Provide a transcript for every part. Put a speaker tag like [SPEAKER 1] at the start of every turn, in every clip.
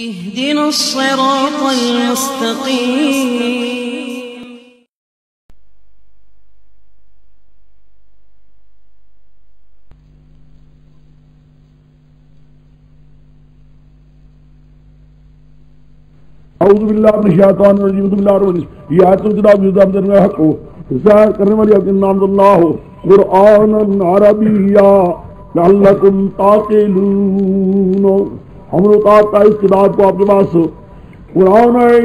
[SPEAKER 1] اهدنا الصراط المستقيم.
[SPEAKER 2] اعوذ باللہ من الشیطان الرجیم بسم اللہ الرحمن الرحیم. یہ آیت الکتاب جزام درگاہ حق کو ظاہر کرنے والی اپنے نام اللہ قرآن عربیہ لعلکم تعقلون. ہم لوگ آپ کا اس کتاب کو آپ کے پاس قرآن ہے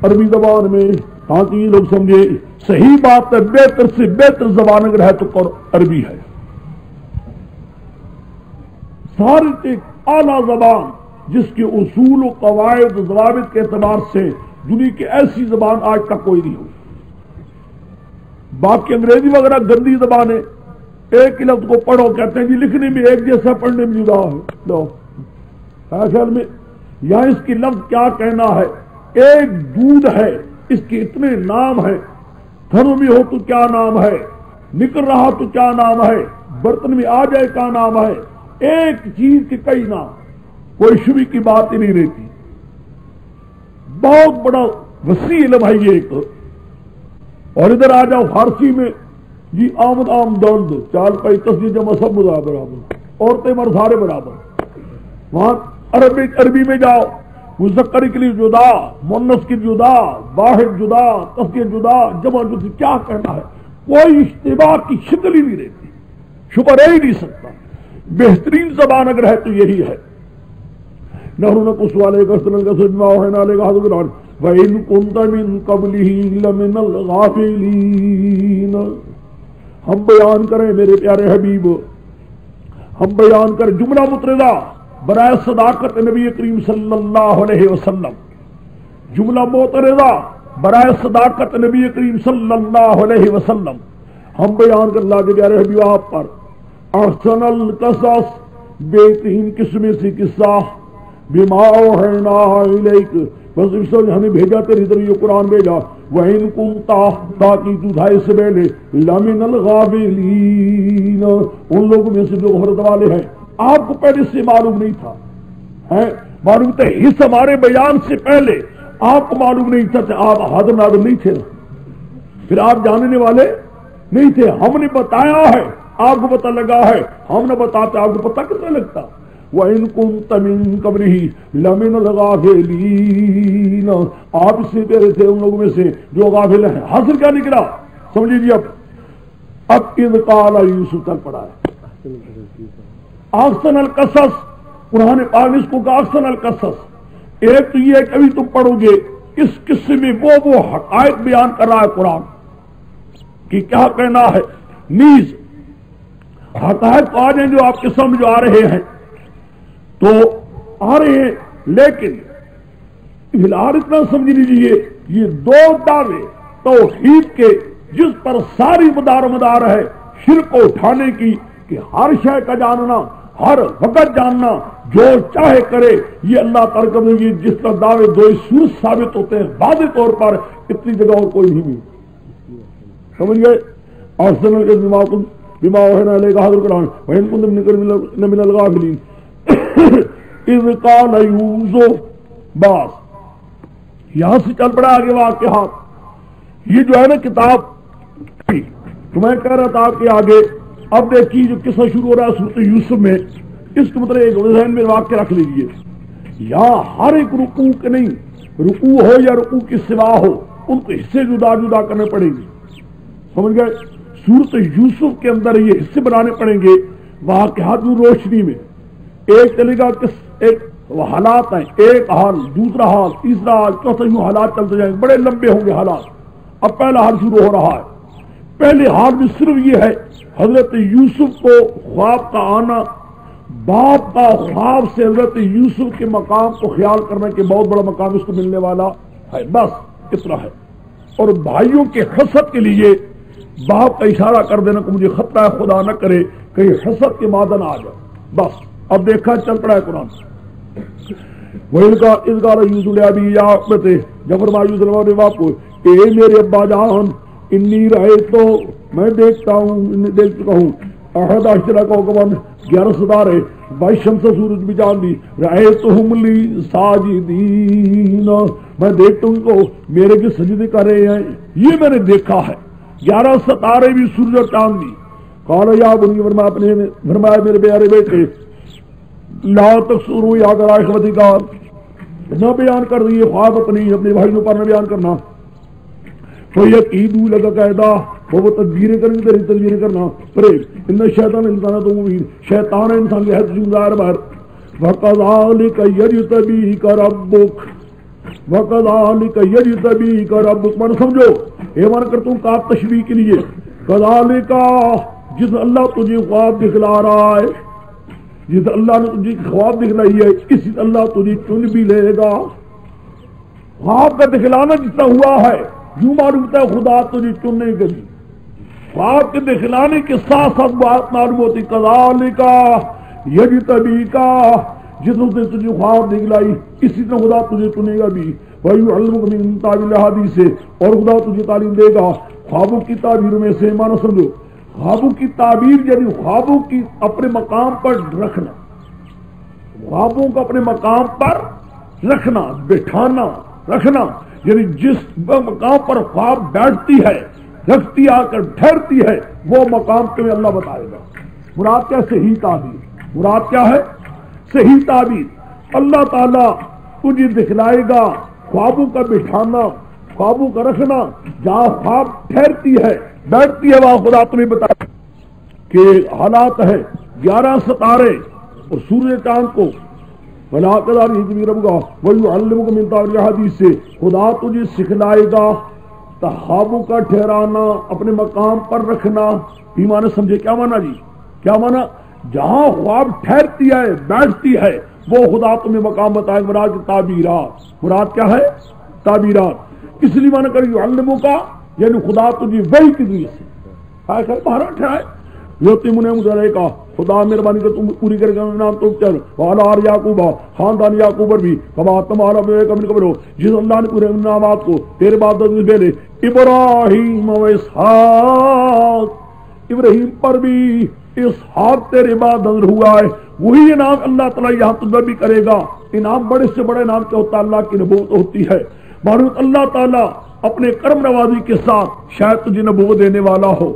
[SPEAKER 2] عربی زبان میں تاکہ یہ لوگ سمجھے. صحیح بات ہے، بہتر سے بہتر زبان اگر ہے تو عربی ہے. ساری ایک اعلیٰ زبان جس کے اصول و قواعد و ضوابط کے اعتبار سے دنیا کی ایسی زبان آج تک کوئی نہیں ہوئی. باقی انگریزی وغیرہ گندی زبان ہے، ایک ہی لفظ کو پڑھو کہتے ہیں جی لکھنے میں ایک جیسا پڑھنے میں جدا ہے. لو خیال میں یہاں اس کی لفظ کیا کہنا ہے. ایک دودھ ہے، اس کے اتنے نام ہیں. گھروں میں ہو تو کیا نام ہے، نکل رہا تو کیا نام ہے، برتن میں آ جائے کیا نام ہے. ایک چیز کے کئی نام، کوئی شبی کی بات ہی نہیں رہتی. بہت بڑا وسیع علم ہے یہ ایک. اور ادھر آ جاؤ فارسی میں جی آمد آمدند چال پائی تصدیق جمع سب برابر، عورتیں مرد سارے برابر. وہاں عربی میں جاؤ مذکر کے لیے جدا، مؤنث کی جدا، واحد جدا، تصدیق جدا، جمع جدا. کیا کہنا ہے، کوئی اشتباہ کی شکل ہی نہیں رہتی، شبہ رہ ہی نہیں سکتا. بہترین زبان اگر ہے تو یہی ہے. نحن نقص عليك أحسن القصص بما أوحينا إليك هذا القرآن وإن كنت من قبله لمن الغافلين. ہم بیان کریں میرے پیارے حبیب، ہم بیان کریں جملہ مطردہ برائے صداقت نبی کریم صلی اللہ علیہ وسلم. جملہ مطردہ برائے صداقت نبی کریم صلی اللہ علیہ وسلم. ہم بیان کر اللہ کے پیارے حبیب آپ پر احسن القصص بہترین قسم سے قصہ بما اوحینا الیک، بس اس نے ہمیں بھیجا تیری طرف یہ قرآن بھیجا. وَإِن كُنتَ تاکہ تو تھا اس سے پہلے لَمِنَ الْغَافِلِينَ ان لوگوں میں سے جو غفلت والے ہیں. آپ کو پہلے سے معلوم نہیں تھا، معلوم تھا اس ہمارے بیان سے پہلے آپ کو معلوم نہیں تھا کہ آپ حاضر ناظر نہیں تھے، پھر آپ جاننے والے نہیں تھے. ہم نے بتایا ہے آپ کو پتہ لگا ہے، ہم نے بتاتے آپ کو پتہ کتنا لگتا. وَإِن كُنتَ مِن قَبْلِهِ لَمِنَ الْغَافِلِينَ آپ سے پہلے تھے ان لوگوں میں سے جو غافل ہیں. حاصل کیا نکلا سمجھ لیجیے. اب اذ قال یوسف تک پڑھا ہے. احسن القصص قرآن پاک اس کو کہا احسن القصص. ایک تو یہ ہے کبھی تم پڑھو گے اس قصے میں وہ حقائق بیان کر رہا ہے قرآن کہ کیا کہنا ہے. نیز حقائق آ جائیں جو آپ کے سمجھ آ رہے ہیں تو آ رہے ہیں، لیکن فی الحال اتنا سمجھ لیجیے یہ دو دعوے توحید کے جس پر ساری مدار ہے شرک کو اٹھانے کی کہ ہر شے کا جاننا، ہر وقت جاننا، جو چاہے کرے. یہ اللہ تعالیٰ کا جس طرح دعوے دو سور ثابت ہوتے ہیں واضح طور پر اتنی جگہ اور کوئی نہیں ملی. سمجھ گئے. اور بما اوحینا الیک ھذا القرآن وإن كنت من الغافلین اذ قال یوسف. بس یہاں سے چل پڑا آگے واقعات. یہ جو ہے نا کتاب تو میں کہہ رہا تھا کہ آگے اب دیکھیے جو قصہ شروع ہو رہا ہے سورۃ یوسف میں، اس کے مطلب ایک ذہن میں واقع رکھ لیجیے. یہاں ہر ایک رکوع کے نہیں، رکوع ہو یا رکوع کی سوا ہو ان کو حصے جدا جدا کرنے پڑیں گے. سمجھ گئے. سورۃ یوسف کے اندر یہ حصے بنانے پڑیں گے واقعات روشنی میں. ایک چلے گا ایک حالات ہیں، ایک حال، دوسرا حال، تیسرا حال، چوتھا، یوں حالات چلتے جائیں گے، بڑے لمبے ہوں گے حالات. اب پہلا حال شروع ہو رہا ہے. پہلے حال میں صرف یہ ہے حضرت یوسف کو خواب کا آنا، باپ کا خواب سے حضرت یوسف کے مقام کو خیال کرنا کہ بہت بڑا مقام اس کو ملنے والا ہے. بس اتنا ہے. اور بھائیوں کے حسد کے لیے باپ کا اشارہ کر دینا کہ مجھے خطرہ ہے خدا نہ کرے کہیں حسد کے مادہ نہ آ جائے. بس اب دیکھا چل پڑا ہے قرآن. وہی کا اس گار یوسف ابھی یا جب فرمایا یوسف نے باپ کو اے میرے ابا جان انی رہے تو میں دیکھتا ہوں دیکھ چکا ہوں احد عشرہ کا حکم 11 ستارے بائی شمس سورج بھی جان دی رأیتہم لی ساجدین میں دیکھتا ہوں کو میرے کے سجدے کر رہے ہیں، یہ میں نے دیکھا ہے۔ 11 ستارے بھی سورج اور چاند بھی۔ قال یا بنی فرمایا میرے پیارے بیٹے لا تقصروا یا اخوتی کا نہ بیان کر دیے خواب اپنے بھائیوں پر نہ بیان کرنا، تو یقیدو لگا قاعدہ وہ تدبیریں کریں گے، تدبیریں کرنا پرہیز۔ ان شیطان انسان تو مبین، شیطان انسان کے حد جمدار بار وَكَذَلِكَ يَجْتَبِيكَ رَبُّكَ وَكَذَلِكَ يَجْتَبِيكَ رَبُّكَ من سمجھو یہ من کرتا ہوں کاف تشبیہ کے لیے کذالک جس اللہ تجھے خواب دکھلا رہا ہے، جس اللہ نے تجھے خواب دکھلائی ہے اسی اللہ تجھے چن بھی لے گا۔ خواب کا دکھلانا جتنا ہوا ہے یوں معلوم ہوتا ہے خدا تجھے چننے کے لیے، خواب کے دکھلانے کے ساتھ ساتھ بات معلوم ہوتی کذالک یجتبیک جس نے تجھے خواب دکھلائی اسی طرح خدا تجھے چنے گا بھی، وَيُعَلِّمُكَ مِن تَأْوِيلِ الْأَحَادِيثِ اور خدا تجھے تعلیم دے گا خوابوں کی تعبیر میں سے۔ معنی سمجھو خوابوں کی تعبیر یعنی خوابوں کی اپنے مقام پر رکھنا، خوابوں کو اپنے مقام پر رکھنا، بٹھانا رکھنا، یعنی جس مقام پر خواب بیٹھتی ہے رکھتی آ کر ٹھہرتی ہے وہ مقام کے اللہ بتائے گا۔ مراد کیا؟ صحیح تعبیر۔ مراد کیا ہے؟ صحیح تعبیر۔ اللہ تعالیٰ تجھے دکھلائے گا خوابوں کا بٹھانا، خوابوں کا رکھنا، جہاں خواب ٹھہرتی ہے بیٹھتی ہے وہاں خدا تمہیں بتائے کہ حالات ہے 11 ستارے اور سورج چاند کو وَيُعَلِّمُكَ مِن تَأْوِيلِ الْأَحَادِيثِ سے خدا تجھے سکھلائے گا خوابوں کا ٹھہرانا، اپنے مقام پر رکھنا۔ ایمان سمجھے کیا مانا جی؟ کیا مانا؟ جہاں خواب ٹھہرتی ہے بیٹھتی ہے وہ خدا تمہیں مقام بتائے گا۔ مراد کی تعبیرات، مراد کیا ہے؟ تعبیرات۔ اس لیے مانا کر یعلمک یعنی خدا تجھے وحی کے ذریعے سے بہرا ٹھہرائے یوتی منہ مجھے کا خدا مہربانی کر تم پوری کرے گا نام تو چل والا آر یعقوب خاندان یعقوب پر بھی کما تمہارا کبھی قبر ہو جس اللہ نے پورے نامات کو تیرے بعد پہلے ابراہیم و اسحاق، ابراہیم پر بھی اسحاق تیرے بعد نظر ہوا ہے، وہی انعام اللہ تعالیٰ یہاں تجھے بھی کرے گا۔ انعام بڑے سے بڑے انعام کیا ہوتا ہے؟ اللہ کی نبوت ہوتی ہے۔ معلوم اللہ تعالیٰ اپنے کرم نوازی کے ساتھ شاید تجھے نبوت دینے والا ہو۔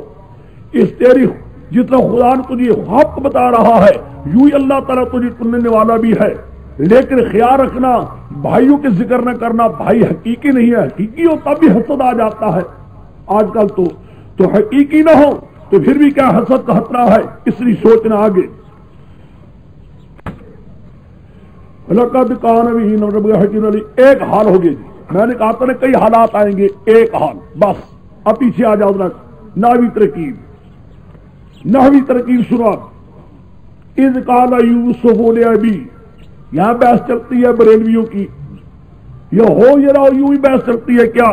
[SPEAKER 2] اس تیری جتنا خدا نے تجھے خواب کو بتا رہا ہے یوں ہی اللہ تعالیٰ تجھے چننے والا بھی ہے، لیکن خیال رکھنا بھائیوں کے ذکر نہ کرنا، بھائی حقیقی نہیں ہے، حقیقی ہو تب بھی حسد آ جاتا ہے آج کل تو حقیقی نہ ہو تو پھر بھی کیا حسد کا خطرہ ہے، اس لیے سوچنا آگے۔ لقد کان فی ربک حکیم علی ایک حال ہوگی جی، میں نے کہا تھا کئی حالات آئیں گے، ایک حال بس۔ اب پیچھے آ جاؤ ذرا، نحوی ترکیب شروعات۔ اذ قال یوسف لابی، یہاں بحث چلتی ہے بریلویوں کی، یہ ہو یہ رہا یوں ہی بحث چلتی ہے کیا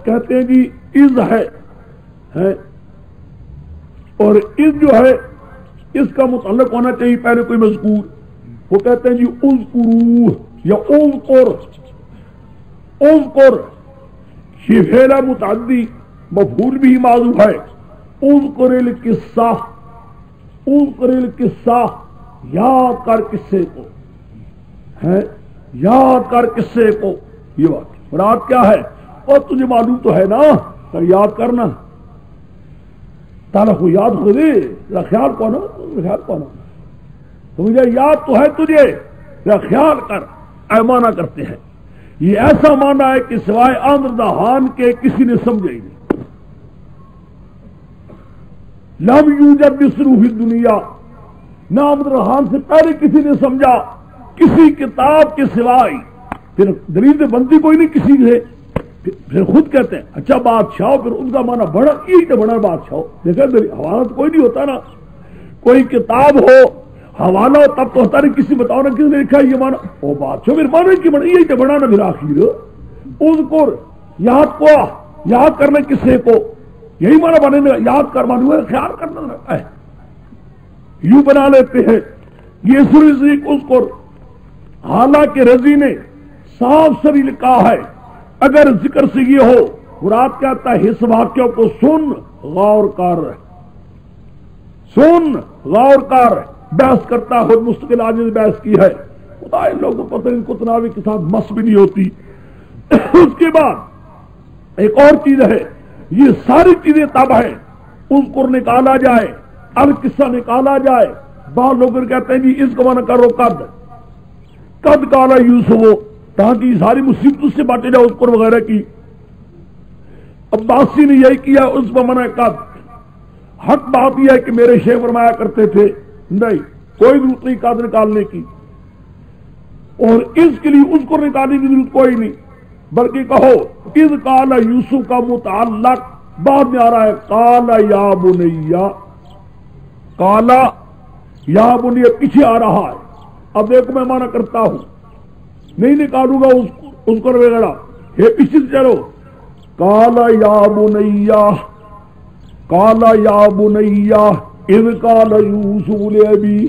[SPEAKER 2] کہتے ہیں جی اذ ہے اور اذ جو ہے اس کا متعلق ہونا چاہیے پہلے کوئی مذکور، وہ کہتے ہیں جی اذکرو یا اذکر، یہ فعل متعدی مفعول بھی معذوف ہے۔ اذکر القصہ، اذکر القصہ یاد کر قصے کو، ہے یاد کر قصے کو، یہ بات مراد کیا ہے؟ اور تجھے معلوم تو ہے نا یاد کرنا تعالیٰ کو یاد ہو دے خیال کون تو مجھے یاد تو ہے تجھے خیال کر، اے مانا کرتے ہیں۔ یہ ایسا مانا ہے کہ سوائے آمر دہان کے کسی نے سمجھا ہی نہیں۔ لم یوجد مثلہ فی الدنیا، نہ آمر دہان سے پہلے کسی نے سمجھا کسی کتاب کے سوائے، پھر دلیل سے بنتی کوئی نہیں کسی سے، پھر خود کہتے ہیں اچھا بادشاہ، پھر ان کا مانا بڑا یہی تو بڑا بادشاہ دیکھا حوالہ تو کوئی نہیں ہوتا نا، کوئی کتاب ہو حوالہ ہو تب تو ہوتا نہیں، کسی بتاؤ نا کسی نے لکھا یہ مانا وہ بادشاہ، پھر مانا کی بڑا یہی تو بڑا نا، پھر آخر اذکر یاد کو یاد کرنا کسے کو، یہی مانا بنے گا یاد کر مانو خیال کرنا یوں بنا لیتے ہیں یہ سری اذکر، حالانکہ رضی نے صاف سری لکھا ہے اگر ذکر سے یہ ہو مراد کہتا ہے اس واقعوں کو سن غور کر، سن غور کر، بحث کرتا ہے، خود مستقل آج نے بحث کی ہے، خدا ان لوگوں کو پتہ ان کو تناوی کے ساتھ مس بھی نہیں ہوتی۔ اس کے بعد ایک اور چیز ہے، یہ ساری چیزیں تب ہیں اذکر نکالا جائے، القصہ نکالا جائے، بعض لوگ کہتے ہیں جی اس کو منع کرو قد کالا یوسف، تاکہ یہ ساری مصیبتوں سے بچے جاؤ اذکر وغیرہ کی۔ عباسی نے یہی کیا، اس پر منع قد۔ حق بات یہ ہے کہ میرے شیخ فرمایا کرتے تھے نہیں کوئی ضرورت نہیں قد نکالنے کی، اور اس کے لیے اس کو نکالنے کی ضرورت کوئی نہیں، بلکہ کہو اذ قال یوسف کا متعلق بعد میں آ رہا ہے قال یا بنیا، قال یا بنیا پیچھے آ رہا ہے۔ اب دیکھو میں مانا کرتا ہوں، نہیں نکالوں گا اس کو وغیرہ، یہ پیچھے سے چلو قال یا بنیا، قال یا بنیا اذ قال یوسف لابی،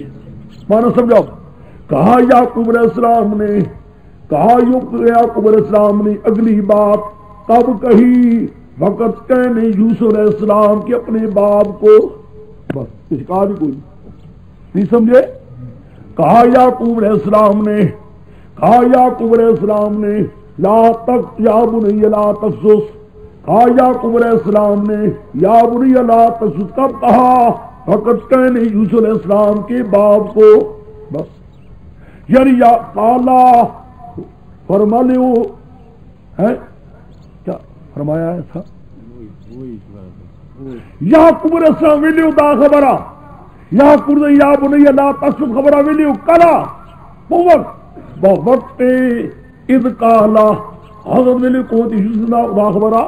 [SPEAKER 2] مانا سمجھو، کہا یعقوب علیہ السلام نے، کہا یعقوب علیہ السلام نے اگلی بات تب کہی وقت کہنے یوسف علیہ السلام کے اپنے باپ کو، بس اس کا بھی کوئی نہیں سمجھے، کہا یعقوب علیہ السلام نے، کہا یعقوب علیہ السلام نے لا تک یا بنی لا تقصص، کہا یعقوب علیہ السلام نے یا بنی لا تقصص، کب کہا وقت کہنے یوسف علیہ السلام کے باپ کو، بس یعنی یا قالا فرما لو ہے کیا فرمایا ہے تھا یعقوب علیہ السلام ویلیو دا خبرہ، یعقوب نے یا بنی لا تقصص خبرہ ویلیو کلا وقت اذ قالا حضرت ویلیو کو یوسف دا خبرہ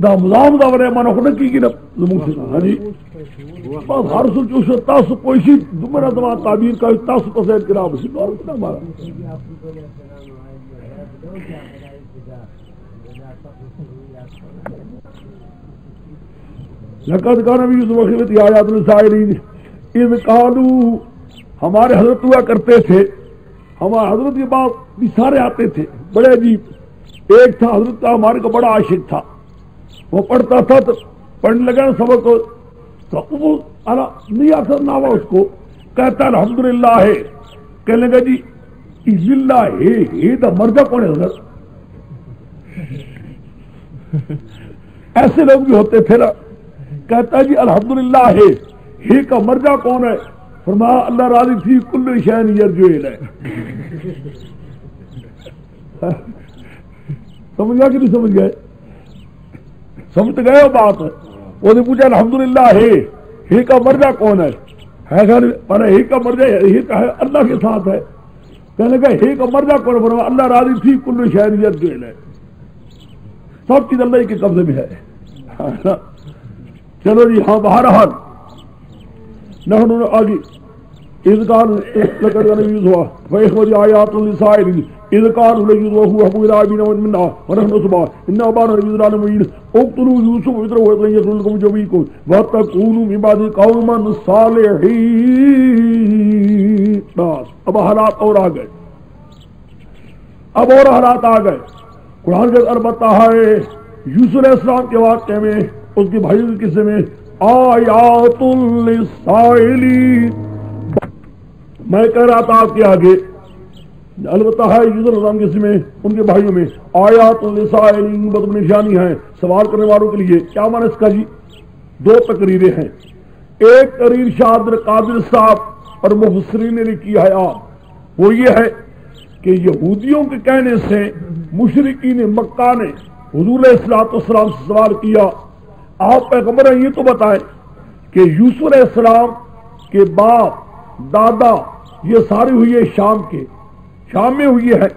[SPEAKER 2] دا مزام دا ورے مانا خود کی نا ہاں جی بس ہر سو جو تاسو کوئی میرا دماغ تعبیر کا تاسو تصید کرا بسی دور کنا مارا لقد کان نبی یوسف خیبت آیات السائرین اذ قالوا، ہمارے حضرت ہوا کرتے تھے، ہمارے حضرت کے باپ بھی سارے آتے تھے، بڑے عجیب۔ ایک تھا حضرت کا ہمارے کو بڑا عاشق تھا، وہ پڑھتا تھا تو پڑھنے لگا سبق تو وہ نہیں آتا نہ ہوا اس کو، کہتا الحمدللہ ہے، کہنے لگا جی اللہ ہے دا مرجع کون ہے حضرت، ایسے لوگ بھی ہوتے تھے نا، کہتا جی الحمدللہ ہے کا مرجع کون ہے، فرمایا اللہ راضی تھی کل شین یرجو الیہ، سمجھ گیا کہ نہیں سمجھ گئے، سمجھ گئے وہ بات ہے۔ وہ نے پوچھا الحمدللہ ہے کا مرجع کون ہے ہی کا مرجع ہی کا ہے اللہ کے ساتھ ہے، کہنے لگا ہی کا مرجع کون ہے، فرمایا اللہ راضی تھی کل شین یرجو الیہ، سب چیز اللہ کے قبضے میں ہے۔ چلو جی ہاں بہرحال نحن آگے اذ قال لقد كان يوسف فاخرج آيات للسائلين اذ قالوا ليوسف وهو ابو العابدين منا ونحن سبا ان ابانا لفي ضلال مبين اقتلوا يوسف واطرحوه يخرج لكم جميعكم وتكونوا من بعد قوما صالحين۔ بس اب حالات اور آ گئے، اب اور حالات آ گئے۔ قرآن کے اندر بتا ہے یوسف علیہ السلام کے واقعے میں، اس کے بھائیوں کے قصے میں آیات للسائلین، میں کہہ رہا تھا آپ کے آگے البتہ ہے یوسف علیہ السلام کے قصے میں ان کے بھائیوں میں آیات للسائلین، بہت نشانی ہے سوال کرنے والوں کے لیے۔ کیا معنی اس کا جی؟ دو تقریریں ہیں، ایک تقریر شاہ عبد القادر صاحب اور مفسرین نے لکھی ہے، وہ یہ ہے کہ یہودیوں کے کہنے سے مشرکین مکہ نے حضور علیہ الصلوۃ والسلام سے سوال کیا، آپ پیغمبر ہیں یہ تو بتائیں کہ یوسف علیہ السلام کے باپ دادا یہ ساری ہوئی ہے شام میں ہوئی ہے،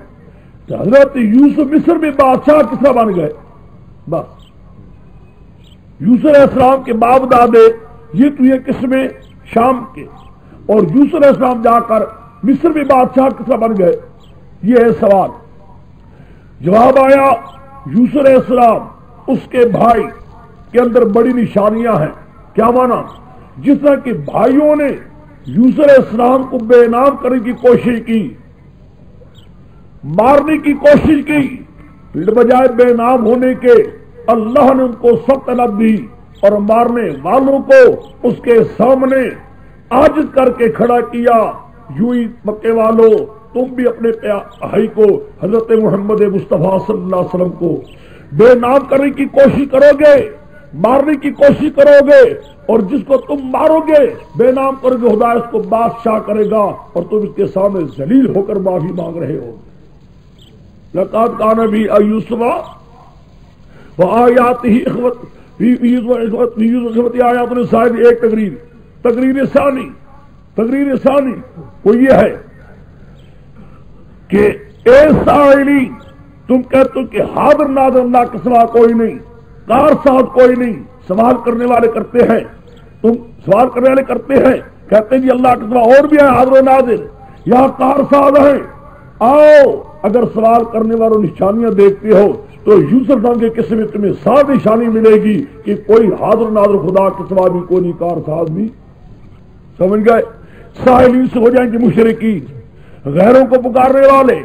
[SPEAKER 2] تو حضرت یوسف مصر میں بادشاہ کس طرح بن گئے؟ بس یوسف علیہ السلام کے باپ دادے یہ تو یہ قسمیں شام کے، اور یوسف علیہ السلام جا کر مصر میں بادشاہ کس طرح بن گئے، یہ ہے سوال۔ جواب آیا یوسف علیہ السلام اس کے بھائی کے اندر بڑی نشانیاں ہیں۔ کیا مانا؟ جس طرح کہ بھائیوں نے یوسف علیہ السلام کو بے نام کرنے کی کوشش کی، مارنے کی کوشش کی، بجائے بے نام ہونے کے اللہ نے ان کو سخت طلب دی اور مارنے والوں کو اس کے سامنے عاجز کر کے کھڑا کیا. یوں ہی مکے والوں تم بھی اپنے بھائی کو حضرت محمد مصطفیٰ صلی اللہ علیہ وسلم کو بے نام کرنے کی کوشش کرو گے, مارنے کی کوشش کرو گے, اور جس کو تم مارو گے بے نام کرو گے خدا اس کو بادشاہ کرے گا اور تم اس کے سامنے ذلیل ہو کر معافی مانگ رہے ہو. لقد کان فی یوسف وآیاتہ اخوۃ آیات النساء. ایک تقریر ثانی وہ یہ ہے کہ اے سائلی تم کہتے ہو کہ حاضر ناظر اللہ کے سوا کوئی نہیں, کار ساز کوئی نہیں, سوال کرنے والے کرتے ہیں, تم سوال کرنے والے کرتے ہیں, کہتے ہیں جی اللہ کے سوا اور بھی ہے حاضر و ناظر, یہاں کار ساز ہیں, آؤ اگر سوال کرنے والوں نشانیاں دیکھتے ہو تو یوسف نام کے قصے میں تمہیں 7 نشانی ملے گی کہ کوئی حاضر ناظر خدا کے سوا بھی کوئی نہیں, کار ساز بھی. سمجھ گئے؟ ساحلین سے ہو جائیں گے مشرکی, غیروں کو پکارنے والے,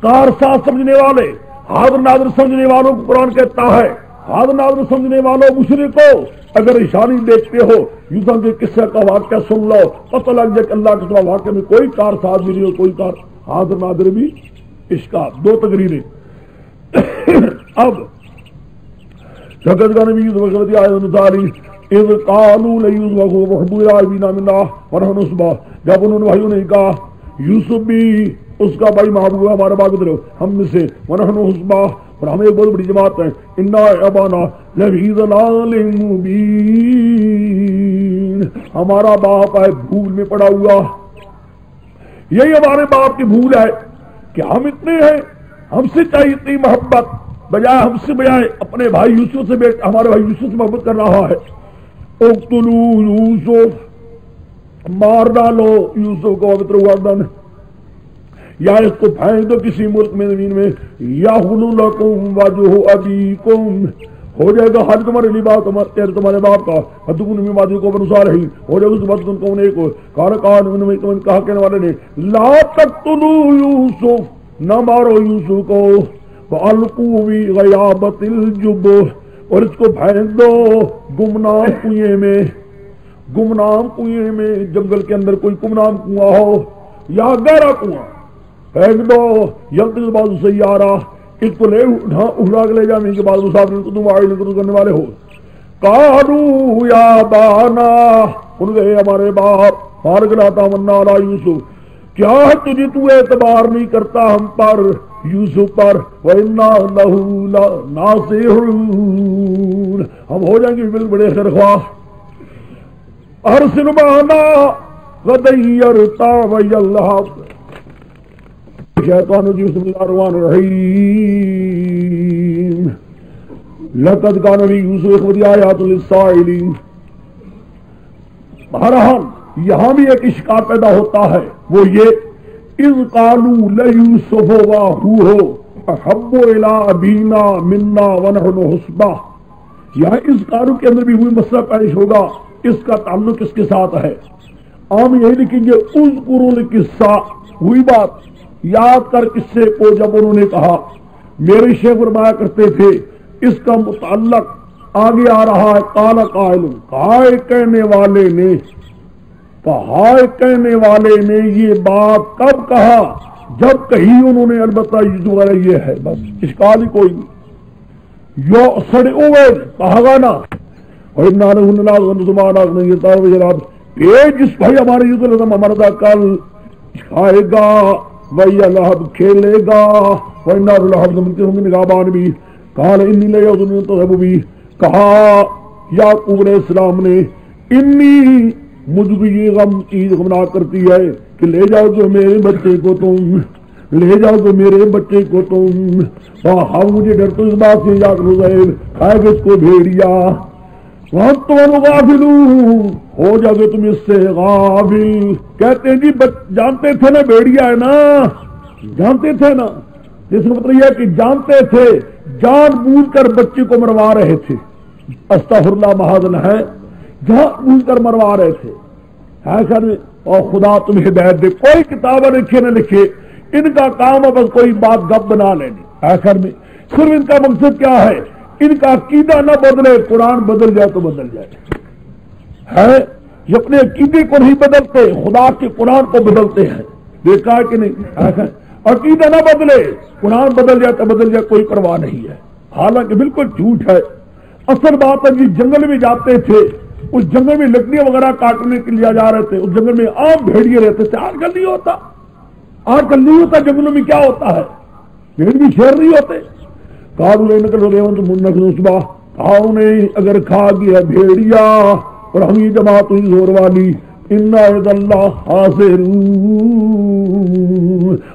[SPEAKER 2] کار ساز سمجھنے والے, حاضر ناظر سمجھنے والوں کو قرآن کہتا ہے حاضر ناظر سمجھنے والوں مشرکو اگر نشانی دیکھتے ہو یوسف کے قصے کا واقعہ سن لو, پتہ لگ جائے کہ اللہ کے سوا واقعہ میں کوئی کار ساز بھی نہیں ہو, کوئی کار حاضر ناظر بھی. اشکال 2 تقریریں. اب شکر کا نبی یوسف آیت نثاری اذ قالوا لیوسف وحب العابین منا ونحن نصبہ, جب انہوں نے بھائیوں نے کہا یوسف بھی اس کا بھائی محبوب ہے ہمارا باغ ادھر ہم میں سے, ونحن نصبہ اور ہمیں ایک بہت بڑی جماعت ہے, انا ابانا لفی ضلال مبین, ہمارا باپ ہے بھول میں پڑا ہوا. یہی ہمارے باپ کی بھول ہے کہ ہم اتنے ہیں, ہم سے چاہیے اتنی محبت, بجائے ہم سے بجائے اپنے بھائی یوسف سے ہمارے بھائی یوسف سے محبت کر رہا ہے. اقتلوا یوسف, مار ڈالو یوسف کو وابتروا, یا اس کو پھینک دو کسی ملک میں زمین میں, یاخلو لکم وجہ ابیکم, ہو جائے گا حج تمہارے لیے بات تمہارے باپ کا, ادخلوا من بعدہ قوما صالحین, ہو جائے گا اس بعد تم کو ایک قال کہا کہنے والے نے لا تقتلوا یوسف, نہ مارو یوسف کو, فالقوا فی غیابۃ الجب, اور اس کو پھینک دو گمنام کنویں میں, گمنام کنویں میں, جنگل کے اندر کوئی گمنام کنواں ہو یا گہرا کنواں, پھینک دو. یلتقط بعض السیارہ, اس کو لے اٹھا کے لے جانے کے بعد مسافر کو تم آئل کرنے والے ہو. قالوا یا بانا, ان کے ہمارے باپ, فارغ لا تمنا علی یوسف, کیا ہے تجھے تو اعتبار نہیں کرتا ہم پر یوسف پر, وَإِنَّا لَهُ لَنَاصِحُونَ, ہم ہو جائیں گے بڑے خیرخواہ. ارسل معنا غدا يرتع اللہ. شیطان الرجیم, بسم اللہ الرحمن الرحیم. لقد كان فی یوسف اخوۃ آیات للسائلین. بہرحال یہاں بھی ایک اشکال پیدا ہوتا ہے, وہ یہ اذ قالوا لیوسف واخوہ احب الی ابینا منا ونحن حسبہ. یہاں اس قالوا کے اندر بھی ہوئی مسئلہ پیش ہوگا, اس کا تعلق کس کے ساتھ ہے. عام یہی لکھیں گے اذکروا القصہ, ہوئی بات یاد کر قصے کو. جب انہوں نے کہا, میرے شیخ فرمایا کرتے تھے اس کا متعلق آگے آ رہا ہے, قال قائل, کہا کہنے والے نے, کہا کہنے والے نے یہ بات کب کہا, جب کہی انہوں نے. البتہ یہ ہے بس, اشکال ہی کوئی نہیں. یو سڑے اوے کہا گا نا, اور جس بھائی ہمارے یوسف ہمارا کل کھائے گا وہی الحب کھیلے گا, نگابان بھی کال انی لے بھی کہا یعقوب علیہ السلام نے, انی مجھ بھی یہ غم چیز غمناک کرتی ہے کہ لے جاؤ تو میرے بچے کو تم, لے جاؤ تو میرے بچے کو تم. ہاں مجھے ڈر تو اس بات سے کھائے گا اس کو بھیڑیا, وہاں تو غافلون, ہو جاؤ گے تم اس سے غافل. کہتے ہیں جی جانتے تھے نا بھیڑیا ہے نا, جانتے تھے نا, جس کا مطلب یہ ہے کہ جانتے تھے, جان بوجھ کر بچے کو مروا رہے تھے. استغفر اللہ مہاذن ہے, جان بوجھ کر مروا رہے تھے. خیر اور خدا تمہیں ہدایت دے, کوئی کتاب لکھے نہ لکھے, ان کا کام ہے بس کوئی بات گپ بنا لینی. آخر میں صرف ان کا مقصد کیا ہے, ان کا عقیدہ نہ بدلے, قرآن بدل جائے تو بدل جائے. ہے یہ اپنے عقیدے کو نہیں بدلتے، خدا کے قرآن کو بدلتے ہیں. دیکھا ہے کہ نہیں؟ عقیدہ نہ بدلے، قرآن بدل جائے کوئی پرواہ نہیں ہے. حالانکہ بالکل جھوٹ ہے. اصل بات ہے جس جنگل میں جاتے تھے اس جنگل میں لکڑیاں وغیرہ کاٹنے کے لیے جا رہے تھے، اس جنگل میں عام بھیڑیے رہتے تھے. آج کل نہیں ہوتا، آج کل نہیں ہوتا. جنگلوں میں کیا ہوتا ہے؟ بھیڑ بھی شیر نہیں ہوتے. کہاں نے اگر کھا گیا بھیڑیا اور ہم یہ جماعت ہوئی زور والی انا عند اللہ حاضرون،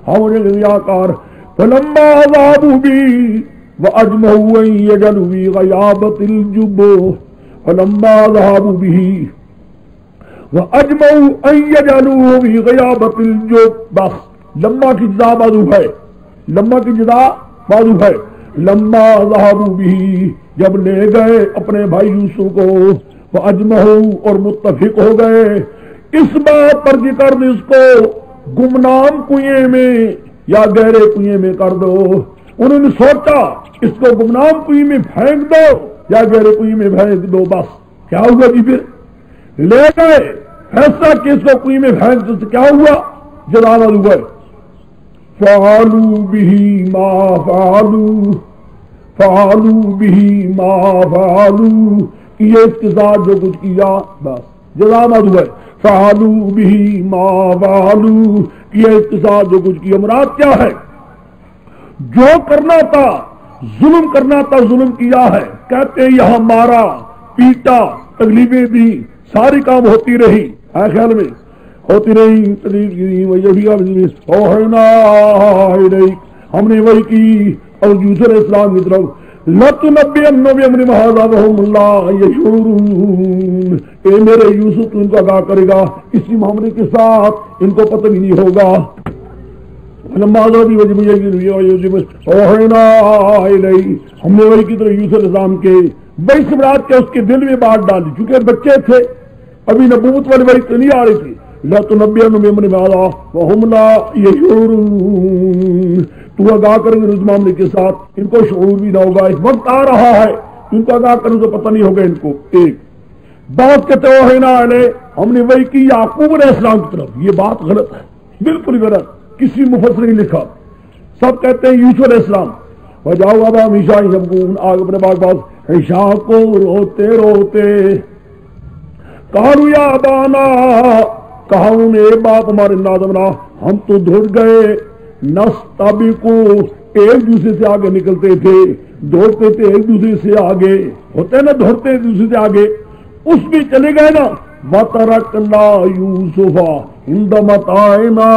[SPEAKER 2] ہم نے لیا کار فلما ذهبوا بی واجمعوا ان يجعلوا بی غیابۃ الجب، فلما ذهبوا به واجمعوا ان يجعلوا بی غیابۃ الجب. بس لما کی جزا بازو ہے، لما کی جزا بازو ہے. لما ذهبوا به، جب لے گئے اپنے بھائی یوسف کو، واجمعوا اور متفق ہو گئے اس بات پر کہ کر دو اس کو گمنام کنویں میں یا گہرے کنویں میں کر دو. انہوں نے سوچا اس کو گمنام کنویں میں پھینک دو یا گہرے کنویں میں پھینک دو. بس کیا ہوا جی؟ پھر لے گئے فیصلہ کہ اس کو کنویں میں پھینک دو. کیا ہوا؟ جلال ہوئے. فعلوا به ما فعلوا، فعلوا به ما فعلوا، یہ اس کے ساتھ جو کچھ کیا بس جزامت ہوئے. فعلوا به ما فعلوا، یہ اس کے ساتھ جو کچھ کیا. مراد کیا ہے؟ جو کرنا تھا ظلم کرنا تھا ظلم کیا ہے. کہتے یہاں مارا پیٹا تکلیفیں دی ساری کام ہوتی رہی ہے، خیال میں ہوتی رہی. ہم نے وہی کی اور یوسف علیہ السلام کی طرف لَتُنَبِّئَنَّهُم بِأَمْرِهِمْ هَٰذَا وَهُمْ لَا يَشْعُرُونَ، اے میرے یوسف تو ان کو آگاہ کرے گا اسی معاملے کے ساتھ، ان کو پتہ بھی نہیں ہوگا. ہم نے وہی کی طرف یوسف علیہ السلام کے بڑی سمراٹ کے اس کے دل میں بات ڈالی، چونکہ بچے تھے ابھی نبوت والی وحی تو نہیں آ رہی تھی. لَتُنَبِّئَنَّهُم بِأَمْرِهِمْ هَٰذَا وَهُمْ لَا يَشْعُرُونَ، تو آگاہ کریں گے اس معاملے کے ساتھ ان کو شعور بھی نہ ہوگا. ایک وقت آ رہا ہے ان کو آگاہ کرنے سے پتہ نہیں ہوگا ان کو. ایک بات کہتے ہو نا ہم نے وہی کی یعقوب علیہ السلام کی طرف. یہ بات غلط ہے، بالکل غلط. کسی مفسر نے لکھا، سب کہتے ہیں یوسف علیہ السلام وجاؤ ابا ہمیشہ آگ اپنے باغ باز عشاء کو روتے روتے کہا یا ابانا، کہا انہیں باپ ہمارے نادمنا ہم تو دھڑ گئے. نستبقو، ایک دوسرے سے آگے نکلتے تھے، دوڑتے تھے ایک دوسرے سے آگے، ہوتے نا دوڑتے ایک دوسرے سے آگے، اس میں چلے گئے نا. وَتَرَكْنَا يُوسُفَ عِندَ مَتَاعِنَا،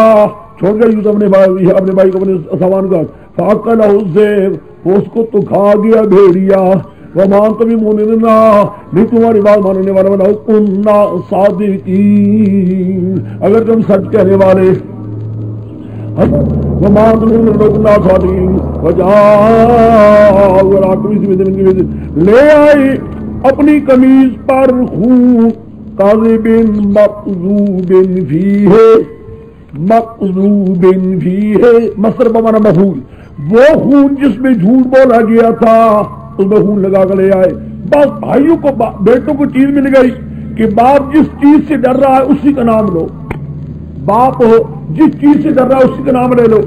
[SPEAKER 2] چھوڑ گئے یوسف اپنے بھائی کو اپنے سامان کا. فَأَكَلَهُ الذِّئْبُ، اس کو تو کھا گیا بھیڑیا. وَمَا أَنتَ بِمُؤْمِنٍ، نہیں تمہاری بات ماننے والا بنا. كُنَّا صَادِقِينَ، اگر تم سچ کہنے والے. وَمَا أَنتَ بِمُؤْمِنٍ كُنَّا صَادِقِينَ. لے آئی اپنی قمیض پر خون کاذب مکذوب فیہ، مکذوب فیہ مصدر بمعنی مفعول، وہ خون جس میں جھوٹ بولا گیا تھا اس میں خون لگا کر لے آئے. بس بھائیوں کو بیٹوں کو چیز مل گئی کہ باپ جس چیز سے ڈر رہا ہے اسی کا نام لو. باپ ہو جس چیز سے ڈر رہا ہے اسی کا نام لے لو.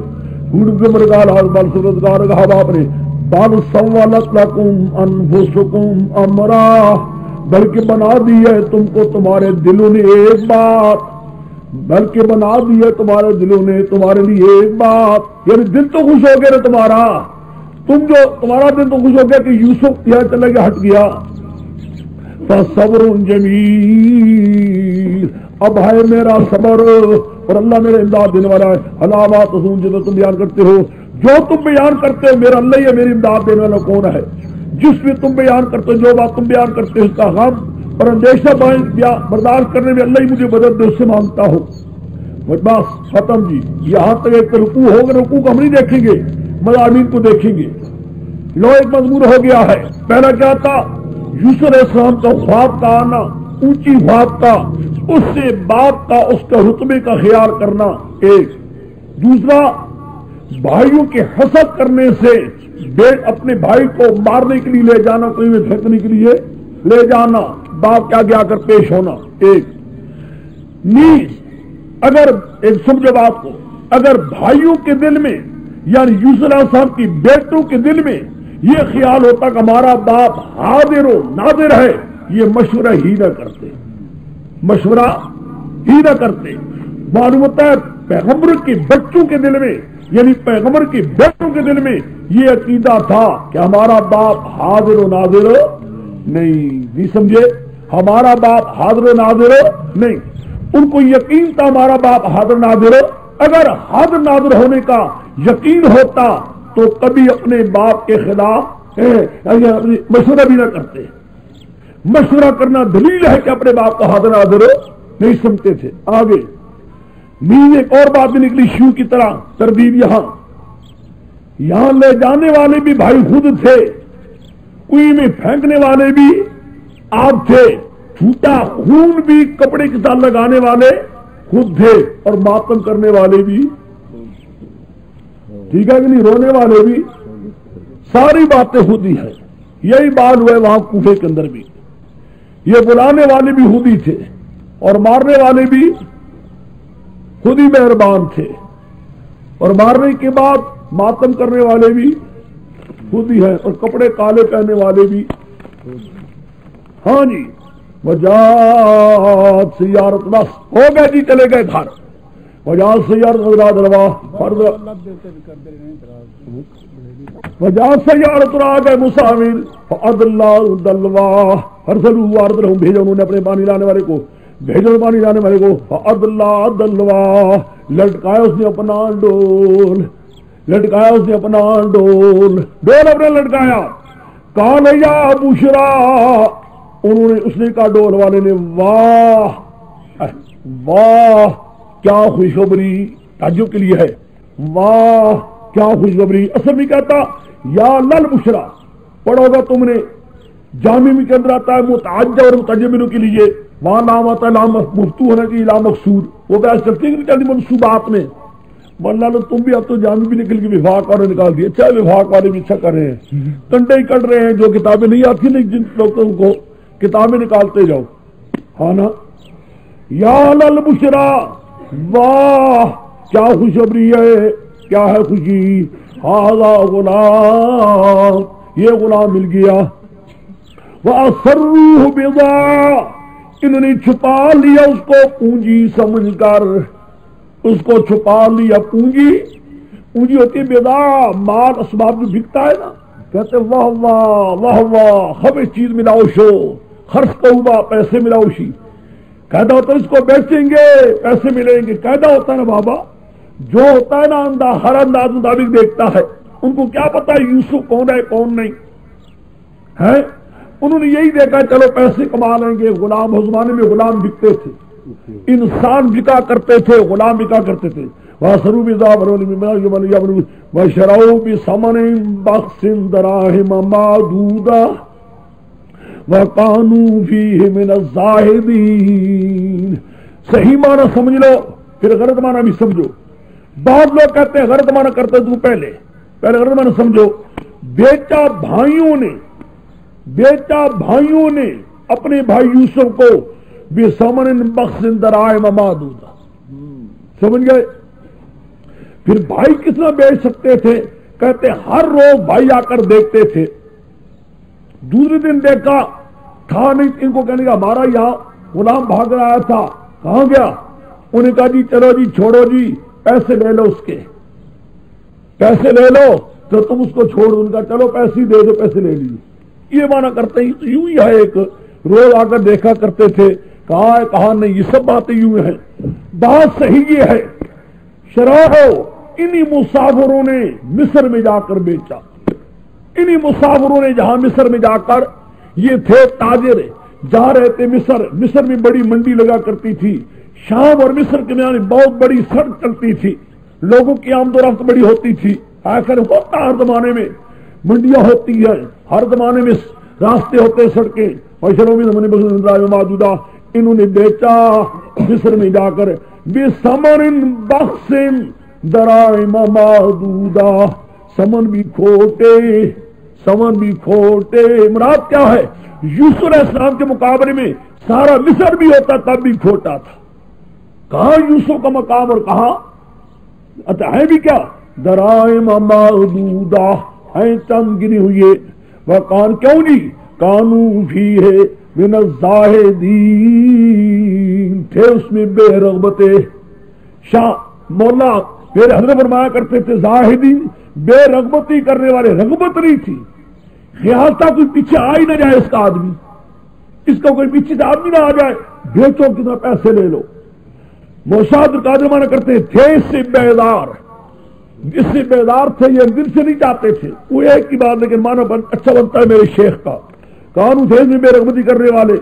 [SPEAKER 2] کہا باپ نے بل سولت لکم انفسکم امرا، بلکہ بنا دی ہے تم کو تمہارے دلوں نے ایک بات، بلکہ بنا دی ہے تمہارے دلوں نے تمہارے لیے ایک بات. یعنی دل تو خوش ہو گیا نا تمہارا، تمہارا دل تو خوش ہو گیا کہ یوسف یہاں چلا گیا ہٹ گیا. فصبر جمیل، اب ہے میرا صبر اور اللہ میرے امداد دینے والا ہے. علامات جو تم بیان کرتے ہو، جو تم بیان کرتے ہو میرا اللہ ہی میری امداد دینے والا کون ہے. جس میں تم بیان کرتے ہو، جو بات تم بیان کرتے ہو اس کا غم اور اندیشہ برداشت کرنے میں اللہ ہی مجھے مدد دے، اس سے مانگتا ہوں. بس ختم جی. یہاں تک ایک رکوع ہوگا، رکوع کو ہم نہیں دیکھیں گے، مضامین کو دیکھیں گے. لو ایک مضمون ہو گیا ہے. پہلا کیا تھا؟ یوسف علیہ السلام کا خواب کا آنا، اونچی خواب کا، اس سے باپ کا اس کے رتبے کا خیال کرنا ایک. دوسرا بھائیوں کے حسد کرنے سے اپنے بھائی کو مارنے کے لیے لے جانا، کوئی میں پھینکنے کے لیے لے جانا، باپ کیا گیا کر پیش ہونا ایک. نیز اگر ایک سمجھو بات کو، اگر بھائیوں کے دل میں یعنی یوسف علیہ السلام کی بیٹوں کے دل میں یہ خیال ہوتا کہ ہمارا باپ حاضر و ناظر ہے، یہ مشورہ ہی نہ کرتے، مشورہ ہی نہ کرتے۔ معلوم ہوتا ہے پیغمبر کے بچوں کے دل میں یعنی پیغمبر کے بیٹوں کے دل میں یہ عقیدہ تھا کہ ہمارا باپ حاضر و ناظر نہیں سمجھے، ہمارا باپ حاضر و ناظر نہیں، ان کو یقین تھا ہمارا باپ حاضر ناظر۔ اگر حاضر ناظر ہونے کا یقین ہوتا تو کبھی اپنے باپ کے خلاف مشورہ بھی نہ کرتے۔ مشورہ کرنا دلیل ہے کہ اپنے باپ کو حاضر ناظر نہیں سمجھتے تھے۔ آگے نیز ایک اور بات بھی نکلی شیو کی طرح تربیت، یہاں لے جانے والے بھی بھائی خود تھے، کنویں میں پھینکنے والے بھی آپ تھے، چھوٹا خون بھی کپڑے کے ساتھ لگانے والے خود تھے، اور ماتم کرنے والے بھی، ٹھیک ہے کہ نہیں، رونے والے بھی، ساری باتیں خود ہی ہیں۔ یہی بات ہوئے وہاں کوفے کے اندر بھی، یہ بلانے والے بھی خود ہی تھے اور مارنے والے بھی خود ہی مہربان تھے، اور مارنے کے بعد ماتم کرنے والے بھی خود ہی ہیں، اور کپڑے کالے پہننے والے بھی۔ ہاں جی، وجات سیارت بس ہو گئے جی، چلے گئے گھر۔ وجات سیارت وجات سیارت آ گئے مسافر، فعد اللہ دلوا ارسلوا واردلہم، بھیجا انہوں نے اپنے پانی لانے والے کو، بھیجو پانی لانے والے کو، فعد اللہ دلوا، لٹکایا اس نے اپنا ڈول، لٹکایا اس نے اپنا ڈول، ڈول اپنے لٹکایا، قال یا بشرا، انہوں نے اس نے کہا ڈول والے نے، واہ واہ کیا خوشخبری، تعجب کے لیے ہے، واہ کیا خوشخبری۔ اصل میں کہتا یا لل بشرا، پڑھو گا تم نے، جامع میں کے اندر آتا ہے متعجب اور متعجبینوں کے لیے، وہاں نام آتا ہے لام مفتو ہونا چاہیے لا مقصود، وہ بحث چلتی ہے کہ چلتی منصوبات میں، ورنہ تم بھی اب تو جامع بھی نکل کے وفاق والے نکال دیے، اچھا وفاق والے بھی اچھا کر رہے ہیں، کنڈے ہی کٹ رہے ہیں، جو کتابیں نہیں آتی لیکن جن لوگوں کو کتابیں نکالتے جاؤ، ہاں نا، یا لل بشرا، واہ کیا خوشخبری ہے، کیا ہے خوشی، ہاذا غلام، یہ غلام مل گیا، وَأَسَرُّوهُ بِضَاعَةً، انہوں نے چھپا لیا اس کو پونجی سمجھ کر، اس کو چھپا لیا پونجی، پونجی ہوتی ہے بضاع، مال اسباب جو بکتا ہے نا، کہتے واہ واہ واہ واہ ہمیں چیز ملاؤ شو، خرچ توبہ پیسے ملاؤ شی، قاعدہ ہوتا ہے اس کو بیچیں گے پیسے ملیں گے، قاعدہ ہوتا ہے نا بابا، جو ہوتا ہے نا ہر انداز مطابق دیکھتا ہے، ان کو کیا پتا یوسف کون ہے کون نہیں ہے، انہوں نے یہی دیکھا چلو پیسے کما لیں گے، غلام اس زمانے میں غلام بکتے تھے، انسان بکا کرتے تھے، غلام بکا کرتے تھے، وَأَسَرُّوا بِضَاعَةً وَاشْتَرَوْا بِثَمَنٍ بَخْسٍ دَرَاهِمَ مَعْدُودَةً وَكَانُوا فِيهِ مِنَ الزَّاهِدِينَ۔ صحیح معنی سمجھ لو پھر غلط معنی بھی سمجھو۔ بعض لوگ کہتے ہیں غلط معنی کرتے تو پہلے غلط معنی سمجھو۔ بیٹا بھائیوں نے اپنے بھائی یوسف کو بِثَمَنٍ بَخْسٍ دَرَاهِمَ مَعْدُودَةً، سمجھ گئے؟ پھر بھائی کتنا بیچ سکتے تھے؟ کہتے ہر روز بھائی آ کر دیکھتے تھے، دوسرے دن دیکھا تھا نہیں، ان کو کہنے کا ہمارا یہاں غلام بھاگ رہا تھا، کہاں گیا؟ انہیں کہا جی چلو جی چھوڑو جی، پیسے لے لو، اس کے پیسے لے لو، تو تم اس کو چھوڑ دو، ان کا چلو پیسے دے دو، پیسے لے لیجیے۔ یہ مانا کرتے ہی یوں ہی ہے، ایک روز آ کر دیکھا کرتے تھے، کہاں ہے کہاں نہیں، یہ سب باتیں یوں ہیں۔ بات صحیح یہ ہے، شراحو انہی مسافروں نے مصر میں جا کر بیچا، انہی مسافروں نے جہاں مصر میں جا کر، یہ تھے تاجر، جا رہے تھے مصر میں بڑی منڈی لگا کرتی تھی، شام اور مصر کے میان بہت بڑی سڑک چلتی تھی، لوگوں کی آمد و رفت بڑی ہوتی تھی، آخر ہوتا ہر زمانے میں منڈیاں ہوتی ہیں، ہر زمانے میں راستے ہوتے سڑکیں، اور شروع میں زمانے موجودہ انہوں نے بیچا مصر میں جا کر بِثَمَنٍ بَخْسٍ دَرَاهِمَ مَعْدُودَةً، سمن بھی کھوٹے، مراد کیا ہے؟ یوسف علیہ السلام کے مقابلے میں سارا مصر بھی ہوتا تب بھی کھوٹا تھا، کہاں یوسف کا مقام اور کہاں ہے بھی کیا درائم معدودہ ہیں چند گنی ہوئی وکان کیوں نہیں کانو بھی ہے من الزاہدین تھے اس میں بے رغبت شاہ مولا میرے حضرت فرمایا کرتے تھے زاہدین بے رغبتی کرنے والے رغبت نہیں تھی خیال تھا کوئی پیچھے آ ہی نہ جائے اس کا آدمی اس کا کوئی پیچھے سے آدمی نہ آ جائے بیچو کتنا پیسے لے لو موساد قادر مانا کرتے تھے اس سے بیدار جس سے بیدار تھے یہ دل سے نہیں چاہتے تھے وہ ایک کی بات لیکن مانا اچھا بنتا ہے میرے شیخ کا کانو تھے بے رغبتی کرنے والے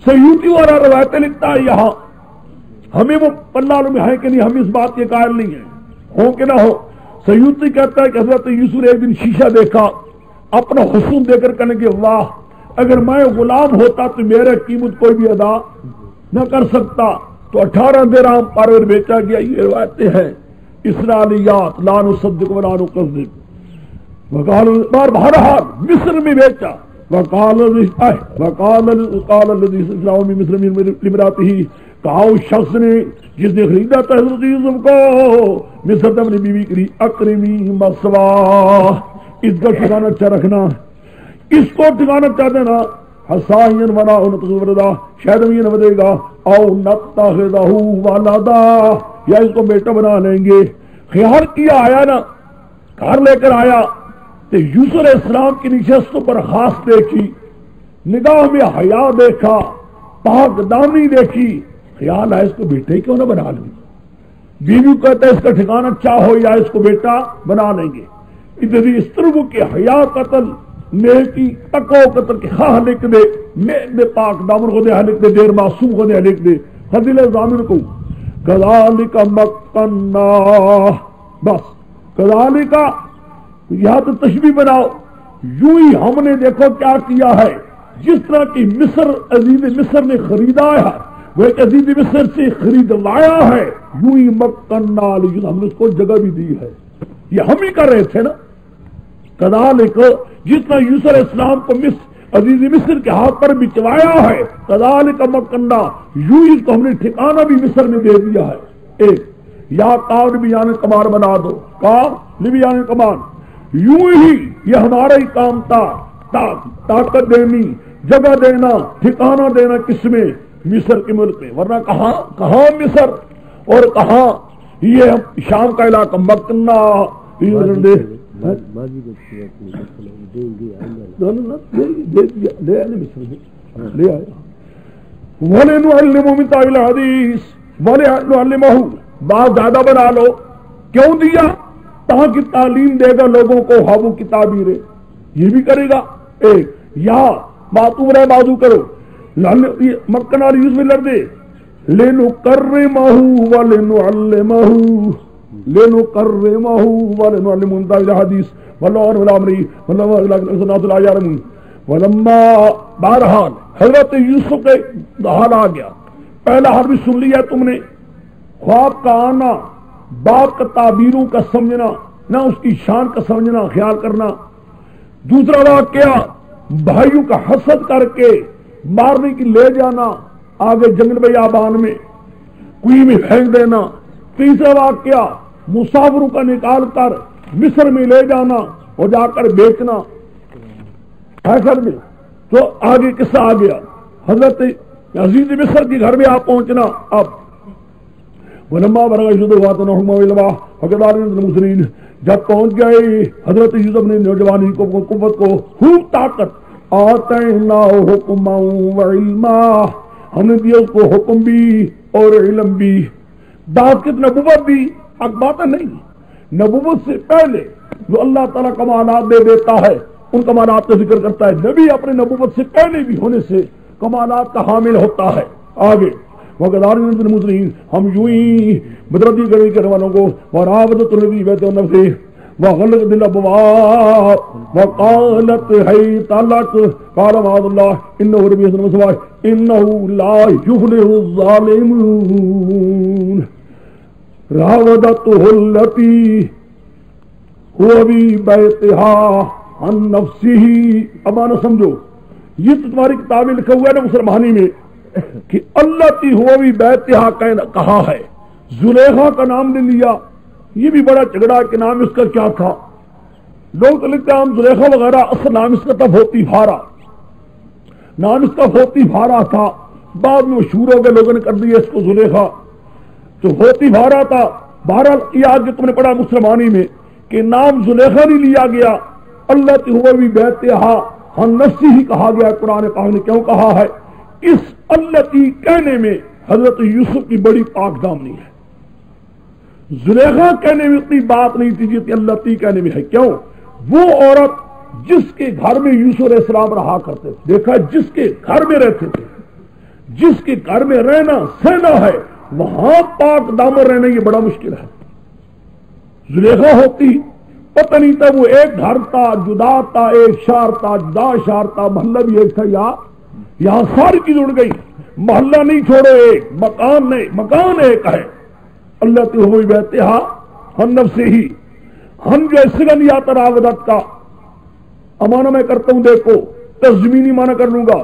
[SPEAKER 2] سیوطی والا روایتیں لکھتا ہے یہاں ہمیں وہ پنہ میں ہے کہ نہیں ہم اس بات کے قائل نہیں ہیں ہو کہ نہ ہو سیوطی کہتا ہے کہ حضرت یوسف نے ایک دن شیشہ دیکھا اپنا حسن دے کر کہنے کہ واہ اگر میں غلام ہوتا تو میرے قیمت کوئی بھی ادا نہ کر سکتا تو 18 درہم پر بیچا گیا یہ روایتیں ہیں اسرائیلیات لا نصدق ولا نکذب بہرحال مصر میں بیچا وقال الذي اسلام میں مصر میں لمراته کہا اس شخص نے جس نے خریدا تھا حضرت یوسف کو مصر اپنی بیوی کے لیے اکرمی مسوا اس کا ٹھکانہ اچھا رکھنا اس کو ٹھکانہ اچھا دینا حسائن ولا نتغردا شاید ہم یہ نہ دے گا او نتخذہ ولدا یا اس کو بیٹا بنا لیں گے خیال کیا آیا نا گھر لے کر آیا تو یوسف علیہ السلام کی نشستوں پر خاص دیکھی نگاہ میں حیا دیکھا پاک دامنی دیکھی خیال ہے اس کو بیٹے کیوں نہ بنا لیں بیوی کہتا ہے اس کا ٹھکانہ اچھا ہو یا اس کو بیٹا بنا لیں گے ادھر اس طرح کے حیا قتل نیکی تقو قتل کے خواہ لکھ دے میں پاک دامن کو دے لکھ دے دیر معصوم کو دے لکھ دے خدیل زامن کو کذالک مکننا بس کذالک یہاں تو تشبیہ بناؤ یوں ہی ہم نے دیکھو کیا کیا ہے جس طرح کی مصر عزیز مصر نے خریدا ہے وہ ایک عزیز مصر سے خرید لایا ہے یوں ہی مکننا ہم نے اس کو جگہ بھی دی ہے یہ ہم ہی کر رہے تھے نا کذالک جس طرح یوسف علیہ السلام کو عزیز مصر کے ہاتھ پر بچوایا ہے کذالک مکننا یوں ہی کو ہم نے ٹھکانہ بھی مصر میں دے دیا ہے ایک یا کام بیان کمان بنا دو کام بیان کمان یوں ہی یہ ہمارا ہی کام تھا طاقت دینی جگہ دینا ٹھکانہ دینا کس میں مصر کے ملک میں ورنہ کہاں مصر اور کہاں یہ شام کا علاقہ مکنہ بات زیادہ بنا لو کیوں دیا تاکہ تعلیم دے گا لوگوں کو ہابو کی تعبیریں یہ بھی کرے گا ایک یا باتوں رہے بازو کرو مکن والی یوسف میں لڑ دے لینو کرمہ ولنعلمہ لینو کرمہ ولنعلمہ انتہا الحدیث واللہ ولا امری واللہ ولا یارمون ولما بہرحال حضرت یوسف کے حال آ گیا پہلا حرف بھی سن لیا تم نے خواب کا آنا باپ کا تعبیروں کا سمجھنا نہ اس کی شان کا سمجھنا خیال کرنا دوسرا واقعہ بھائیوں کا حسد کر کے مارنے کی لے جانا آگے جنگل بیابان میں کوئی میں پھینک دینا تیسرا واقعہ مسافروں کا نکال کر مصر میں لے جانا اور جا کر بیچنا حیثر میں تو آگے قصہ آ گیا حضرت عزیز مصر کے گھر میں آپ پہنچنا اب ولما برغ یوسف واتنہما علما فقدار المسرین جب پہنچ گئے حضرت یوسف نے نوجوانی کو قوت کو خوب طاقت آتینا حکما وعلما ہم نے دیا اس کو حکم بھی اور علم بھی بات کتنا نبوت بھی حق بات نہیں نبوت سے پہلے جو اللہ تعالیٰ کمالات دے دیتا ہے ان کمالات کا ذکر کرتا ہے نبی اپنے نبوت سے پہلے بھی ہونے سے کمالات کا حامل ہوتا ہے آگے ہم یوں ہی بدردی کرنے والوں کو وراودت الذی بیت النفس وغلقت الابواب وقالت حیت لک قال معاذ اللہ انہ ربی حسن مسواہ انہ لا یفلح الظالمون راودته التي هو في بیتها عن نفسه اب آنا سمجھو یہ تو تمہاری کتاب میں لکھا ہوا ہے نا مسلمانی میں کہ اللہ تی ہوا بھی بیتہا کہا ہے، زلیخا کا نام نے لیا، یہ بھی بڑا جھگڑا کہ نام اس کا کیا تھا۔ لوگ تو لکھتے ہیں ہم زلیخا وغیرہ، اصل نام اس کا تھا ہوتی بھارا، نام اس کا ہوتی بھارا تھا، بعد میں مشہور ہو گئے، لوگوں نے کر دیا اس کو زلیخا، تو ہوتی بھارا تھا۔ بہرحال یہ آج جو تم نے پڑھا مسلمانی میں کہ نام زلیخا نہیں لیا گیا، اللہ تی ہوا بھی بیتہا ہم نفسی ہی کہا گیا۔ قرآن پاک نے کیوں کہا ہے؟ اس اللہ کی کہنے میں حضرت یوسف کی بڑی پاک دامنی ہے، زلیخا کہنے میں اتنی بات نہیں تھی جتنی اللہ تی کہنے میں ہے۔ کیوں؟ وہ عورت جس کے گھر میں یوسف علیہ السلام رہا کرتے تھے، دیکھا جس کے گھر میں رہتے تھے، جس کے گھر میں رہنا سہنا ہے، وہاں پاک دامن رہنا یہ بڑا مشکل ہے۔ زلیخا ہوتی پتہ نہیں تھا، وہ ایک گھر تھا، جدا تھا، ایک شہر تھا، جدا شہر تھا، محلہ بھی ایک تھا، یہاں ساری چیز اڑ گئی، محلہ نہیں چھوڑے، ایک مکان نہیں، مکان ایک ہے۔ اللہ تی ہوئی بیتہا ہم نفسی ہی، ہم جو سگن یا تراودت کا امانہ میں کرتا ہوں، دیکھو تزمینی معنی کر لوں گا،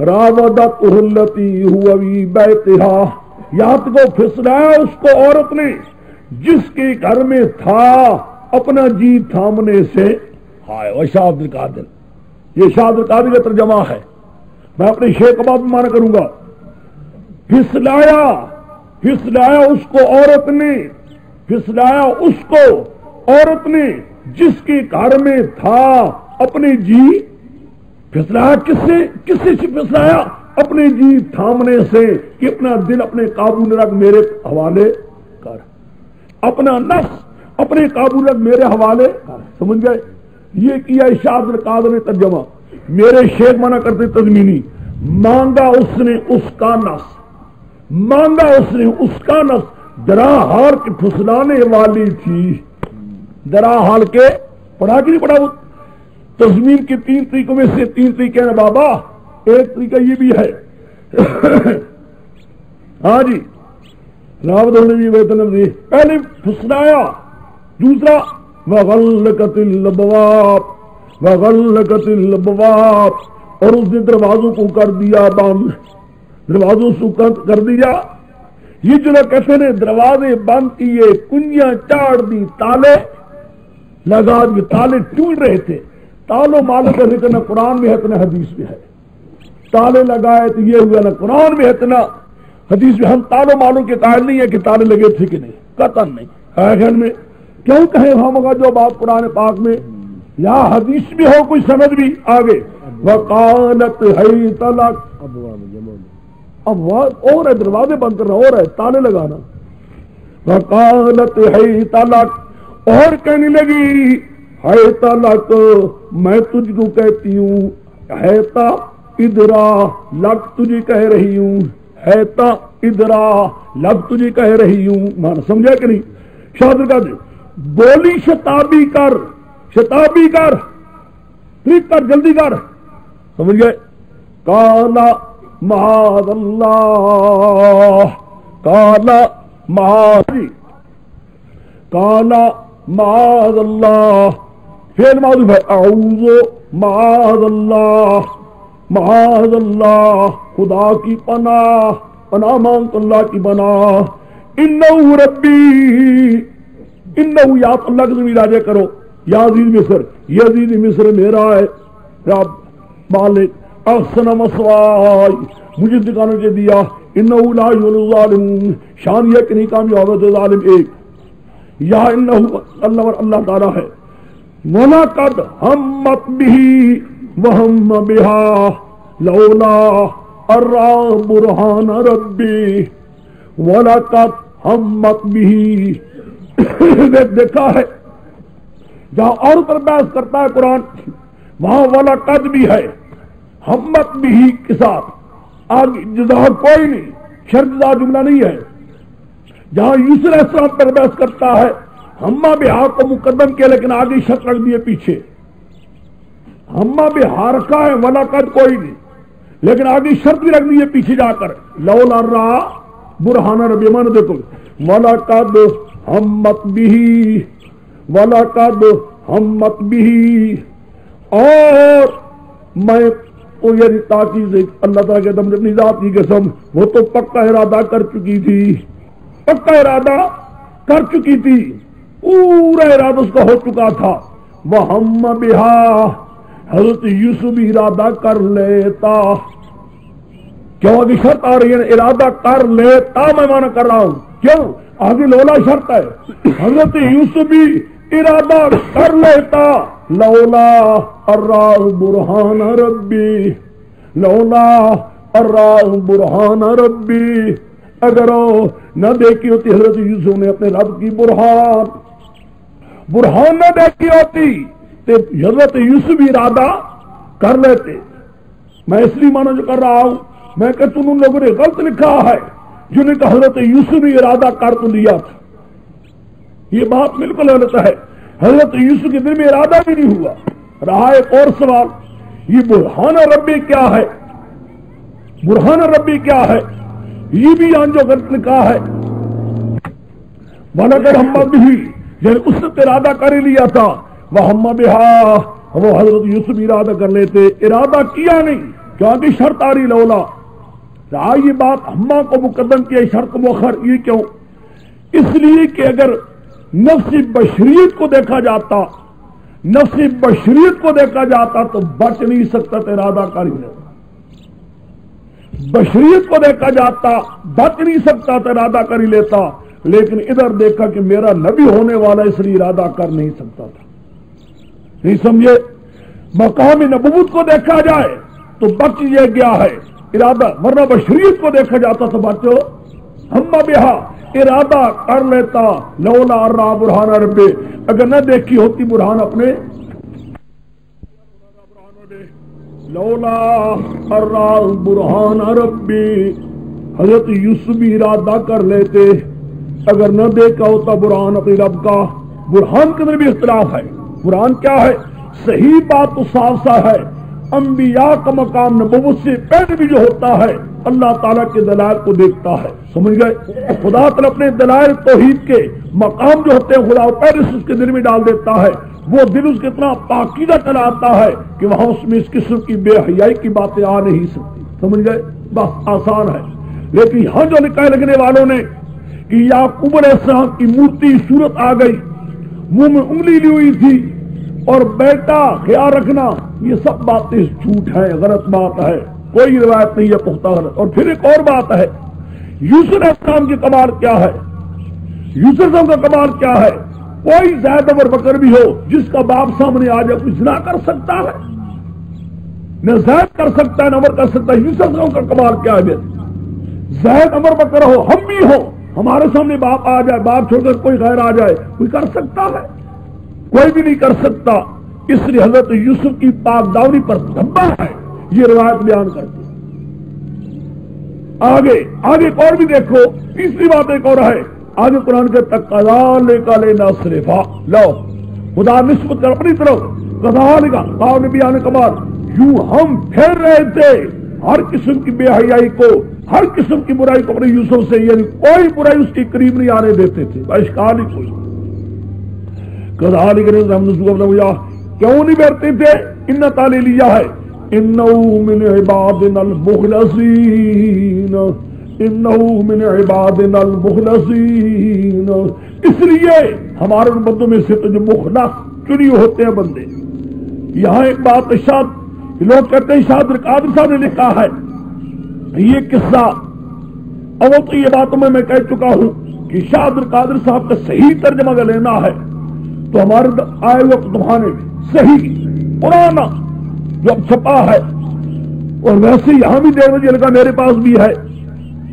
[SPEAKER 2] راودت التی ہوئی بیتہا، یہاں تک کو پھسلایا اس کو عورت نے جس کے گھر میں تھا اپنا جی تھامنے سے۔ ہائے وہ شاہ عبد القادر، یہ شاہ عبد القادر کا ترجمہ ہے، میں اپنے شیخ کے بعد میں معنی کروں گا۔ پھسلایا اس کو عورت نے، پھسلایا اس کو عورت نے جس کے گھر میں تھا اپنے جی، پھسلایا کس سے پھسلایا؟ اپنے جی تھامنے سے، کہ اپنا دل اپنے قابو میں رکھ میرے حوالے کر، اپنا نفس اپنے قابو رکھ میرے حوالے کر۔ سمجھ گئے؟ یہ کیا شاہ عبد القادر نے ترجمہ، میرے شیخ منع کرتے تضمینی، مانگا اس نے اس کا نفس، مانگا اس نے اس کا نفس، درا حال کے پھسلانے والی تھی، درا حال کے پڑھا کہ نہیں پڑھا؟ وہ تضمین کے 3 طریقوں میں سے 3 طریقے ہیں بابا، ایک طریقہ یہ بھی ہے ہاں جی، پہلے پھسلایا، دوسرا وغلقت الابواب، وغلقت الابواب، اور اس نے دروازوں کو کر دیا بند، دروازوں کو کر دیا۔ یہ جو لوگ کہتے ہیں دروازے بند کیے، کنجیاں چاڑ دی، تالے لگا دیے، تالے ٹوٹ رہے تھے، تالوں مالوں کا ذکر نہ قرآن میں ہے تو نہ حدیث میں ہے، تالے لگائے تو یہ ہوا، نہ قرآن میں ہے تو نہ حدیث میں۔ ہم تالوں مالوں کے قائل نہیں ہے کہ تالے لگے تھے کہ نہیں، قطعاً نہیں ہے، گھر میں کیوں کہیں ہم ہوگا جو بات قرآن پاک میں یا حدیث بھی ہو، کوئی سند بھی آگے۔ وقالت حیت لک، اب اور ہے دروازے بند کرنا، اور ہے تالے لگانا۔ وقالت حیت لک، اور کہنے لگی حیت لک، میں تجھ کو کہتی ہوں، حیتا ادرا لک تجھے کہہ رہی ہوں، حیتا ادرا لک تجھے کہہ رہی ہوں، مان سمجھا کہ نہیں؟ شاہد کا بولی شتابی کر، شتابی کر، ٹھیک کر، جلدی کر، سمجھ گئے؟ کالا معاذ اللہ، کالا معاذ، کالا معاذ اللہ، فعل معذوف ہے، اعوذ معاذ اللہ، معاذ اللہ، خدا کی پناہ، پناہ مانگ اللہ کی پناہ، انہو ربی، انہو یا اللہ کی زمین راجع کرو، یا عزیز مصر، یہ عزیز مصر میرا ہے، رب مالک، احسن مسوائی، مجھے ٹھکانہ کے دیا، انہو لا یحب الظالمین، شان یہ کہ نہیں کامیاب ہوتے ظالم ایک، یا انہو اللہ تعالیٰ ہے، وَلَقَدْ ہَمَّتْ بِهِ وَهَمَّ بِهَا لَوْلَا أَن رَأَىٰ بُرْهَانَ رَبِّهِ، وَلَقَدْ ہَمَّتْ بِهِ، دیکھا ہے جہاں اور پر بحث کرتا ہے قرآن، وہاں وَلَقَدْ بھی ہے، ہمت بھی کے ساتھ، آگے جزا کوئی نہیں، شرط جزا جملہ نہیں ہے۔ جہاں یوسف علیہ السلام پر بحث کرتا ہے، ہما بہا کو مقدم کیا لیکن آگے شرط رکھ دیے پیچھے، ہما بہا رکھا ہے، وَلَقَدْ کوئی نہیں، لیکن آگے شرط بھی رکھ دیے پیچھے جا کر، لولا را برہان ربی، مان دیکھو وَلَقَدْ ہمت بھی، وَلَقَدْ ہمت بھی، اور میں تو یعنی تاکید اللہ تعالیٰ کے دم اپنی ذات کی قسم وہ تو پکا ارادہ کر چکی تھی، پکا ارادہ کر چکی تھی، پورا ارادہ اس کا ہو چکا تھا۔ وَهَمَّ بِهَا حضرت یوسف بھی ارادہ کر لیتا، کیوں آگے شرط آ رہی ہے ارادہ کر لیتا، میں مانا کر رہا ہوں کیوں آگے لولا شرط ہے، حضرت یوسف بھی ارادہ کر لیتا، لولا اراه برہان ربی، لولا اراه برہان ربی، اگر نہ دیکھی ہوتی حضرت یوسف نے اپنے رب کی برہان نہ دیکھی ہوتی تو حضرت یوسف بھی ارادہ کر لیتے۔ میں اس لیے مانا جو کر رہا ہوں، میں کہ تم ان لوگوں نے غلط لکھا ہے جنہیں کہ حضرت یوسف بھی ارادہ کر تو لیا تھا، یہ بات بالکل غلط ہے، حضرت یوسف کے دل میں ارادہ بھی نہیں ہوا۔ رہا ایک اور سوال، یہ برہان ربی کیا ہے؟ برہان ربی کیا ہے؟ یہ بھی یہاں جو غلط لکھا ہے، وَلَقَدْ هَمَّ بِهِ، یعنی اس نے ارادہ کر ہی لیا تھا، وَهَمَّ بِهَا، وہ حضرت یوسف ارادہ کر لیتے، ارادہ کیا نہیں، کیونکہ شرط آ رہی لولا۔ رہا یہ بات ہما کو مقدم کیا شرط مؤخر، یہ کیوں؟ اس لیے کہ اگر نفس بشریت کو دیکھا جاتا، نفس بشریت کو دیکھا جاتا تو بچ نہیں سکتا تو ارادہ کر ہی لیتا، بشریت کو دیکھا جاتا بچ نہیں سکتا تو ارادہ کر ہی لیتا، لیکن ادھر دیکھا کہ میرا نبی ہونے والا اس لیے ارادہ کر نہیں سکتا تھا، نہیں سمجھے؟ مقام نبوت کو دیکھا جائے تو بچ یہ گیا ہے ارادہ، ورنہ بشریت کو دیکھا جاتا تو بچو ہم بہا ارادہ کر لیتا، لولا ارا برہان ربی، اگر نہ دیکھی ہوتی برہان اپنے، لولا ارا برہان ربی، حضرت یوسف بھی ارادہ کر لیتے اگر نہ دیکھا ہوتا برہان اپنے رب کا۔ برہان کے اندر بھی اختلاف ہے، برہان کیا ہے؟ صحیح بات تو صاف صاف ہے، انبیاء کا مقام نبوت سے پہلے بھی جو ہوتا ہے اللہ تعالیٰ کے دلائل کو دیکھتا ہے، سمجھ گئے؟ خدا تعالیٰ اپنے دلائل توحید کے مقام جو ہوتے ہیں خدا پہلے سے اس کے دل میں ڈال دیتا ہے، وہ دل اس کے اتنا پاکیزہ چلاتا ہے کہ وہاں اس میں اس قسم کی بے حیائی کی باتیں آ نہیں سکتی، سمجھ گئے؟ بس آسان ہے۔ لیکن یہاں جو نکاح لگنے والوں نے کہ یعقوب علیہ السلام کی مورتی صورت آ گئی، منہ میں انگلی لی ہوئی تھی اور بیٹا خیال رکھنا، یہ سب باتیں جھوٹ ہیں، غلط بات ہے، کوئی روایت نہیں ہے پختہ غلط۔ اور پھر ایک اور بات ہے، یوسف علیہ السلام کی کمال کیا ہے؟ یوسف علیہ السلام کا کمال کیا ہے؟ کوئی زید اور بکر بھی ہو جس کا باپ سامنے آ جائے، کچھ نہ کر سکتا ہے، نہ زید کر سکتا ہے نہ عمر کر سکتا ہے۔ یوسف علیہ السلام کا کمال کیا ہے؟ زید عمر بکر ہو، ہم بھی ہو، ہمارے سامنے باپ آ جائے، باپ چھوڑ کر کوئی غیر آ جائے، کوئی کر سکتا ہے؟ کوئی بھی نہیں کر سکتا۔ اس لیے حضرت یوسف کی پاک داوری پر دھبا ہے، یہ روایت بیان کرتی۔ آگے ایک اور بھی دیکھو، تیسری بات ایک اور ہے، آگے قرآن کے کذالک لنصرفا، لو خدا نسبت کر اپنی طرف، کذالک قاؤ نے بیان کمال، یوں ہم پھیر رہے تھے ہر قسم کی بے حیائی کو، ہر قسم کی برائی کو اپنے یوسف سے، یعنی کوئی برائی اس کے قریب نہیں آنے دیتے تھے، اشکال ہی کوئی۔ کذالک کیوں نہیں بیٹھتے تھے؟ ان تعالی لیا ہے، انہو من عبادنا المخلصین، انہو من عبادنا المخلصین، اس لیے ہمارے ان بندوں میں سے تو جو مخلص چنے ہوتے ہیں بندے۔ یہاں ایک بات شاید لوگ کہتے ہیں شاہ عبد القادر صاحب نے لکھا ہے یہ قصہ، اور وہ تو یہ باتوں میں کہہ چکا ہوں کہ شاہ عبد القادر صاحب کا صحیح ترجمہ اگر لینا ہے تو ہمارے آئے ہوئے کتبخانے میں صحیح پرانا جو اب چھپا ہے، اور ویسے یہاں بھی دیکھ مجھے لگا میرے پاس بھی ہے،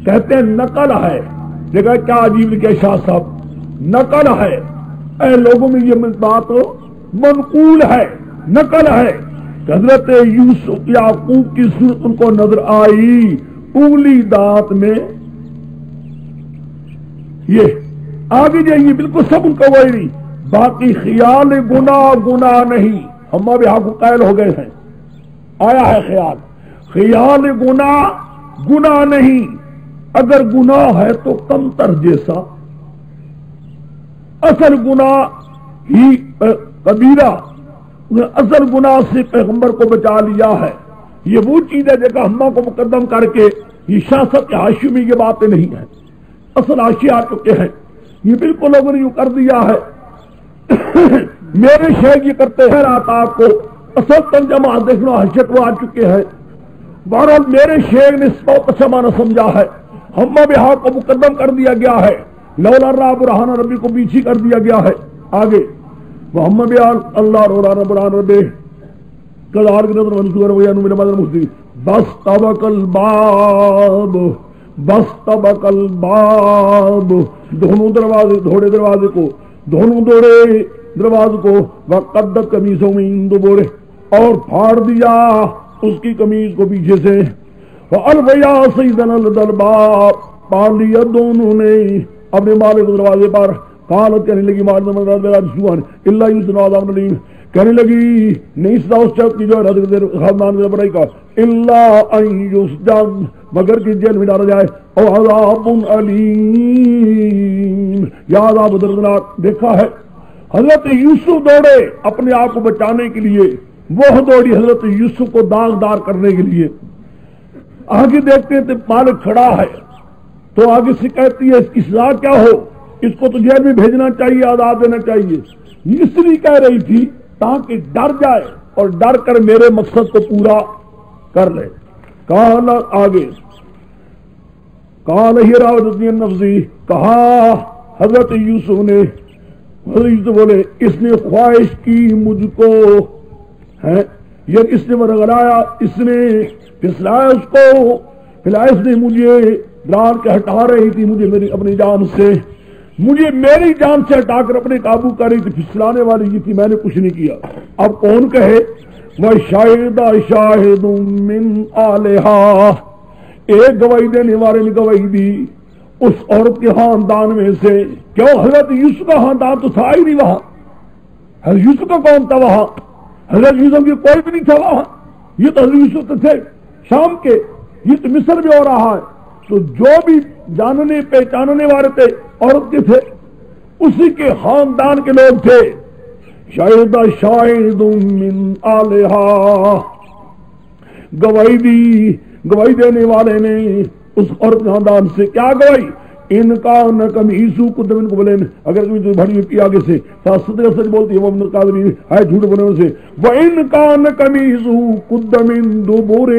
[SPEAKER 2] کہتے ہیں نقل ہے، دیکھا کیا عجیب لکھا شاہ صاحب، نقل ہے، اے لوگوں میں یہ بات منقول ہے، نقل ہے، حضرت یوسف یعقوب کی صورت ان کو نظر آئی انگلی دانت میں، یہ آگے جائیے بالکل سب ان کا وہی نہیں، باقی خیال گناہ نہیں، ہم اب یہاں کو قائل ہو گئے ہیں، آیا ہے خیال گناہ نہیں، اگر گناہ ہے تو کمتر جیسا، اصل گناہ ہی کبیرہ، اصل گناہ سے پیغمبر کو بچا لیا ہے، یہ وہ چیز ہے جگہ ہما کو مقدم کر کے یہ شاست کے حاشی میں یہ باتیں نہیں ہیں، اصل حاشی آ چکے ہیں، یہ بالکل لوگوں نے یوں کر دیا ہے میرے شیخ یہ کرتے ہیں رات آپ کو اصل ترجمہ دیکھنا حشت وہ آ چکے ہیں۔ بہرحال میرے شیخ نے اس بہت اچھا معنی سمجھا ہے، ہما بہا کو مقدم کر دیا گیا ہے، لولا رب برہان ربی کو پیچھے کر دیا گیا ہے۔ آگے محمد بیان اللہ رولا برہان ربی کلار کی نظر منصور ویا نو میرے بدر مفتی بس طبق الباب بس طبق الباب دونوں دروازے دھوڑے دروازے کو دونوں دوڑے دروازے کو وقدت قمیصوں من دبورے اور پھاڑ دیا اس کی قمیض کو پیچھے سے والبیا سیدنا الباب پال لیا دونوں نے اپنے مالک دروازے پر قالت کہنے لگی اللہ یوسن عذاب علیم کہنے لگی نہیں سزا اس شخص کی جو خاندان میں برائی کا اللہ ان یسجن مگر کہ جیل میں ڈالا جائے او عذاب علیم یا عذاب دردناک۔ دیکھا ہے حضرت یوسف دوڑے اپنے آپ کو بچانے کے لیے، وہ دوڑی حضرت یوسف کو داغدار کرنے کے لیے۔ آگے دیکھتے ہیں مالک کھڑا ہے تو آگے سے کہتی ہے اس کی سزا کیا ہو، اس کو تو جیل میں بھیجنا چاہیے، آزاد دینا چاہیے۔ اس لیے کہہ رہی تھی تاکہ ڈر جائے اور ڈر کر میرے مقصد کو پورا کر لے۔ قال آگے قال ہی راودتنی عن نفسی، کہا حضرت یوسف نے، حضرت یوسف بولے اس نے خواہش کی مجھ کو ہے، یہ اس نے مرغلایا، اس نے پھسلایا اس کو، پھسلایا اس نے مجھے ڈال کے ہٹا رہی تھی مجھے میری اپنی جان سے، مجھے میری جان سے ہٹا کر اپنے قابو کر رہی تھی، پھسلانے والی یہ تھی، میں نے کچھ نہیں کیا۔ اب کون کہے وَشَهِدَ شَاهِدٌ مِّنْ آلِهَا، ایک گواہی دینے والے نے گواہی دی اس عورت کے خاندان میں سے۔ کیوں؟ حضرت یوسف کا خاندان تو تھا ہی نہیں وہاں، حضرت یوسف کا کون تھا وہاں؟ حضرت یوسف کی کوئی بھی نہیں تھا وہاں، یہ تو حضرت یوسف تو تھے شام کے، یہ تو مصر میں ہو رہا ہے، تو جو بھی جاننے پہچاننے والے تھے عورت کے تھے، اسی کے خاندان کے لوگ تھے۔ شاہد شاہد من آلہا، گواہی دی، گواہی دینے والے نے اس عورت کے خاندان سے، کیا گواہی؟ ان کا نہ قمیصو قد من قبل، اگر کوئی بھری ہوئی آگے سے سچ بولتی ہے وہ من قادری ہے جھوٹ بولنے سے، وان کان قمیصو قد من دبر،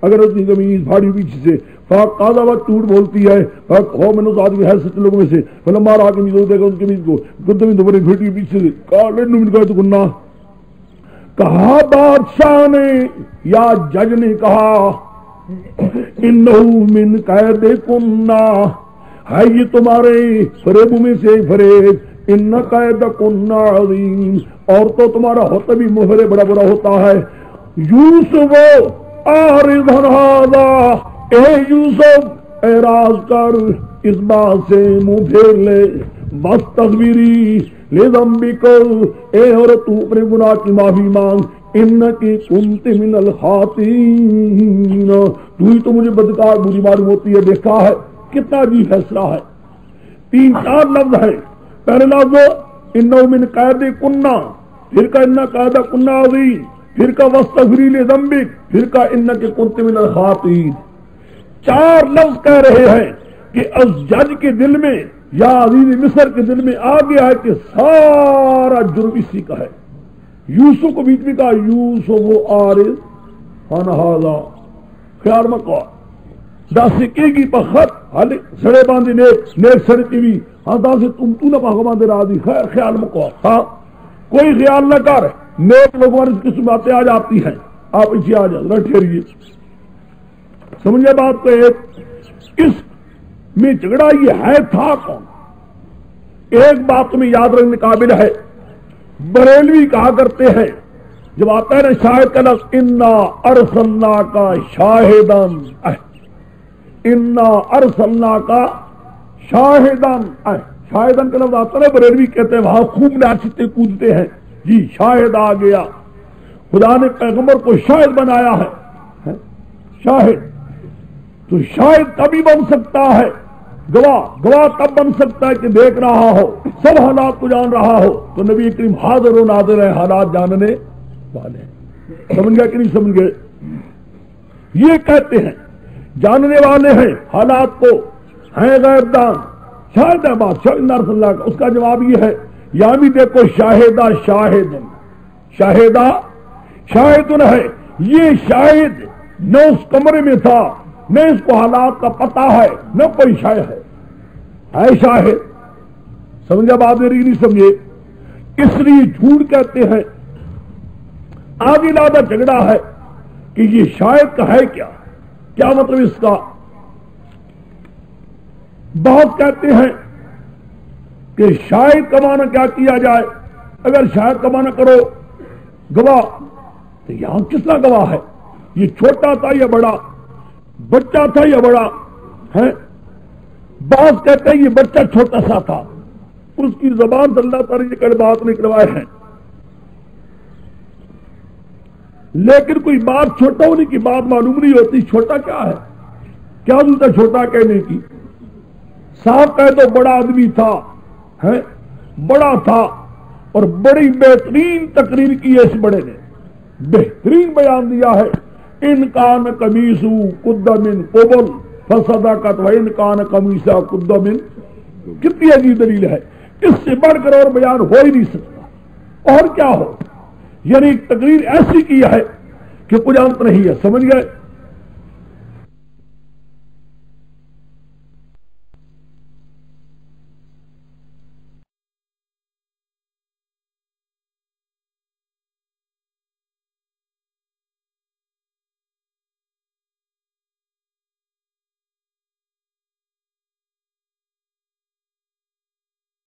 [SPEAKER 2] اگر اس کی قمیص بھاری پیچھے سے، فقاذا وہ جھوٹ بولتی ہے، ہو من اس آدمی ہے سچے لوگوں میں سے، فلما را قمیص دیکھا اس قمیص کو قد من دبر بھری پیچھے سے، قال انه من قید کنہ، کہا بادشاہ نے یا جج نے کہا انه من قید کنہ، ہے یہ تمہارے فریبوں میں سے فریب، ان قید کنہ عظیم، اور تو تمہارا ہوتا بھی محرے بڑا بڑا ہوتا ہے۔ یوسف اعرض عن ھذا، اے یوسف اعراض کر اس بات سے منہ پھیر لے، بس تغفیری لذنبک، اے عورت تو اپنے گناہ کی معافی مانگ، انکی کنت من الخاطئین، تو ہی تو مجھے بدکار بری معلوم ہوتی ہے۔ دیکھا ہے کتنا عجیب فیصلہ ہے، 3-4 لفظ ہیں، پہلے لفظ انہ من قید کنہ، پھر کا انہ قید کنہ عظیم، پھر کا واستغفری لذنبک، پھر کا انک کنت من الخاطئین۔ 4 لفظ کہہ رہے ہیں کہ اس جج کے دل میں یا عزیز مصر کے دل میں آ گیا ہے کہ سارا جرم اسی کا ہے۔ یوسف کو بیچ میں کہا یوسف اعرض عن ھذا، خیال مت کرو داسکی کی پخت حال سڑے باندھی نیک سڑے کی بھی ہاں داسے تو نہ پاکو باندھے رہا دی، خیال مکو، ہاں کوئی خیال نہ کر، نیک لوگوں اس قسم باتیں آ جاتی ہیں، آپ اسے آ جاؤ نہ ٹھہریے۔ سمجھے بات کو، اس میں جھگڑا یہ ہے تھا کون؟ ایک بات تمہیں یاد رکھنے قابل ہے، بریلوی کہا کرتے ہیں جب آتا ہے نا شاہد کا لفظ، انا ارسلناک شاہدن، انا ارسلناک شاہدن، شاہدن کا لفظ آتا ہے، بریلوی کہتے ہیں وہاں خوب ناچتے کودتے ہیں، جی شاہد آ گیا، خدا نے پیغمبر کو شاہد بنایا ہے، شاہد تو شاہد تبھی بن سکتا ہے، گواہ تب بن سکتا ہے کہ دیکھ رہا ہو، سب حالات کو جان رہا ہو، تو نبی کریم حاضر و ناظر ہے، حالات جاننے والے ہیں۔ سمجھ گئے کہ نہیں سمجھ گئے؟ یہ کہتے ہیں جاننے والے ہیں حالات کو، ہیں غیب دان، شاہد ہے بات رسول اللہ کا۔ اس کا جواب یہ ہے، یہاں بھی دیکھو شاہدہ شاہدن، شاہدہ شاہدن ہے، یہ شاہد نہ اس کمرے میں تھا، نہ اس کو حالات کا پتہ ہے، نہ کوئی شاہد ہے شاہد۔ سمجھا بات میری نہیں سمجھے؟ اس لیے جھوٹ کہتے ہیں۔ آگے لادہ جھگڑا ہے کہ یہ شاہد کا ہے کیا مطلب اس کا؟ بہت کہتے ہیں کہ شاہد کا معنی کیا کیا جائے؟ اگر شاہد کا معنی کرو گواہ، تو یہاں کس طرح گواہ ہے؟ یہ چھوٹا تھا یا بڑا؟ بچہ تھا یا بڑا ہے؟ بعض کہتے ہیں یہ بچہ چھوٹا سا تھا، اس کی زبان سے اللہ تعالی یہ بات نکلوائے ہیں، لیکن کوئی بات چھوٹا ہونے کی بات معلوم نہیں ہوتی۔ چھوٹا کیا ہے؟ کیا ضرورت ہے چھوٹا کہنے کی؟ صاحب کہہ دو بڑا آدمی تھا، ہے بڑا تھا، اور بڑی بہترین تقریر کی ہے اس بڑے نے، بہترین بیان دیا ہے۔ ان کان قمیصہ قد من قبل فصدقت وان کان قمیصہ قد من، کتنی عجیب دلیل ہے، اس سے بڑھ کر اور بیان ہو ہی نہیں سکتا۔ اور کیا ہو، یعنی تقریر ایسی کی ہے کہ کچھ انت نہیں ہے، سمجھ گئے؟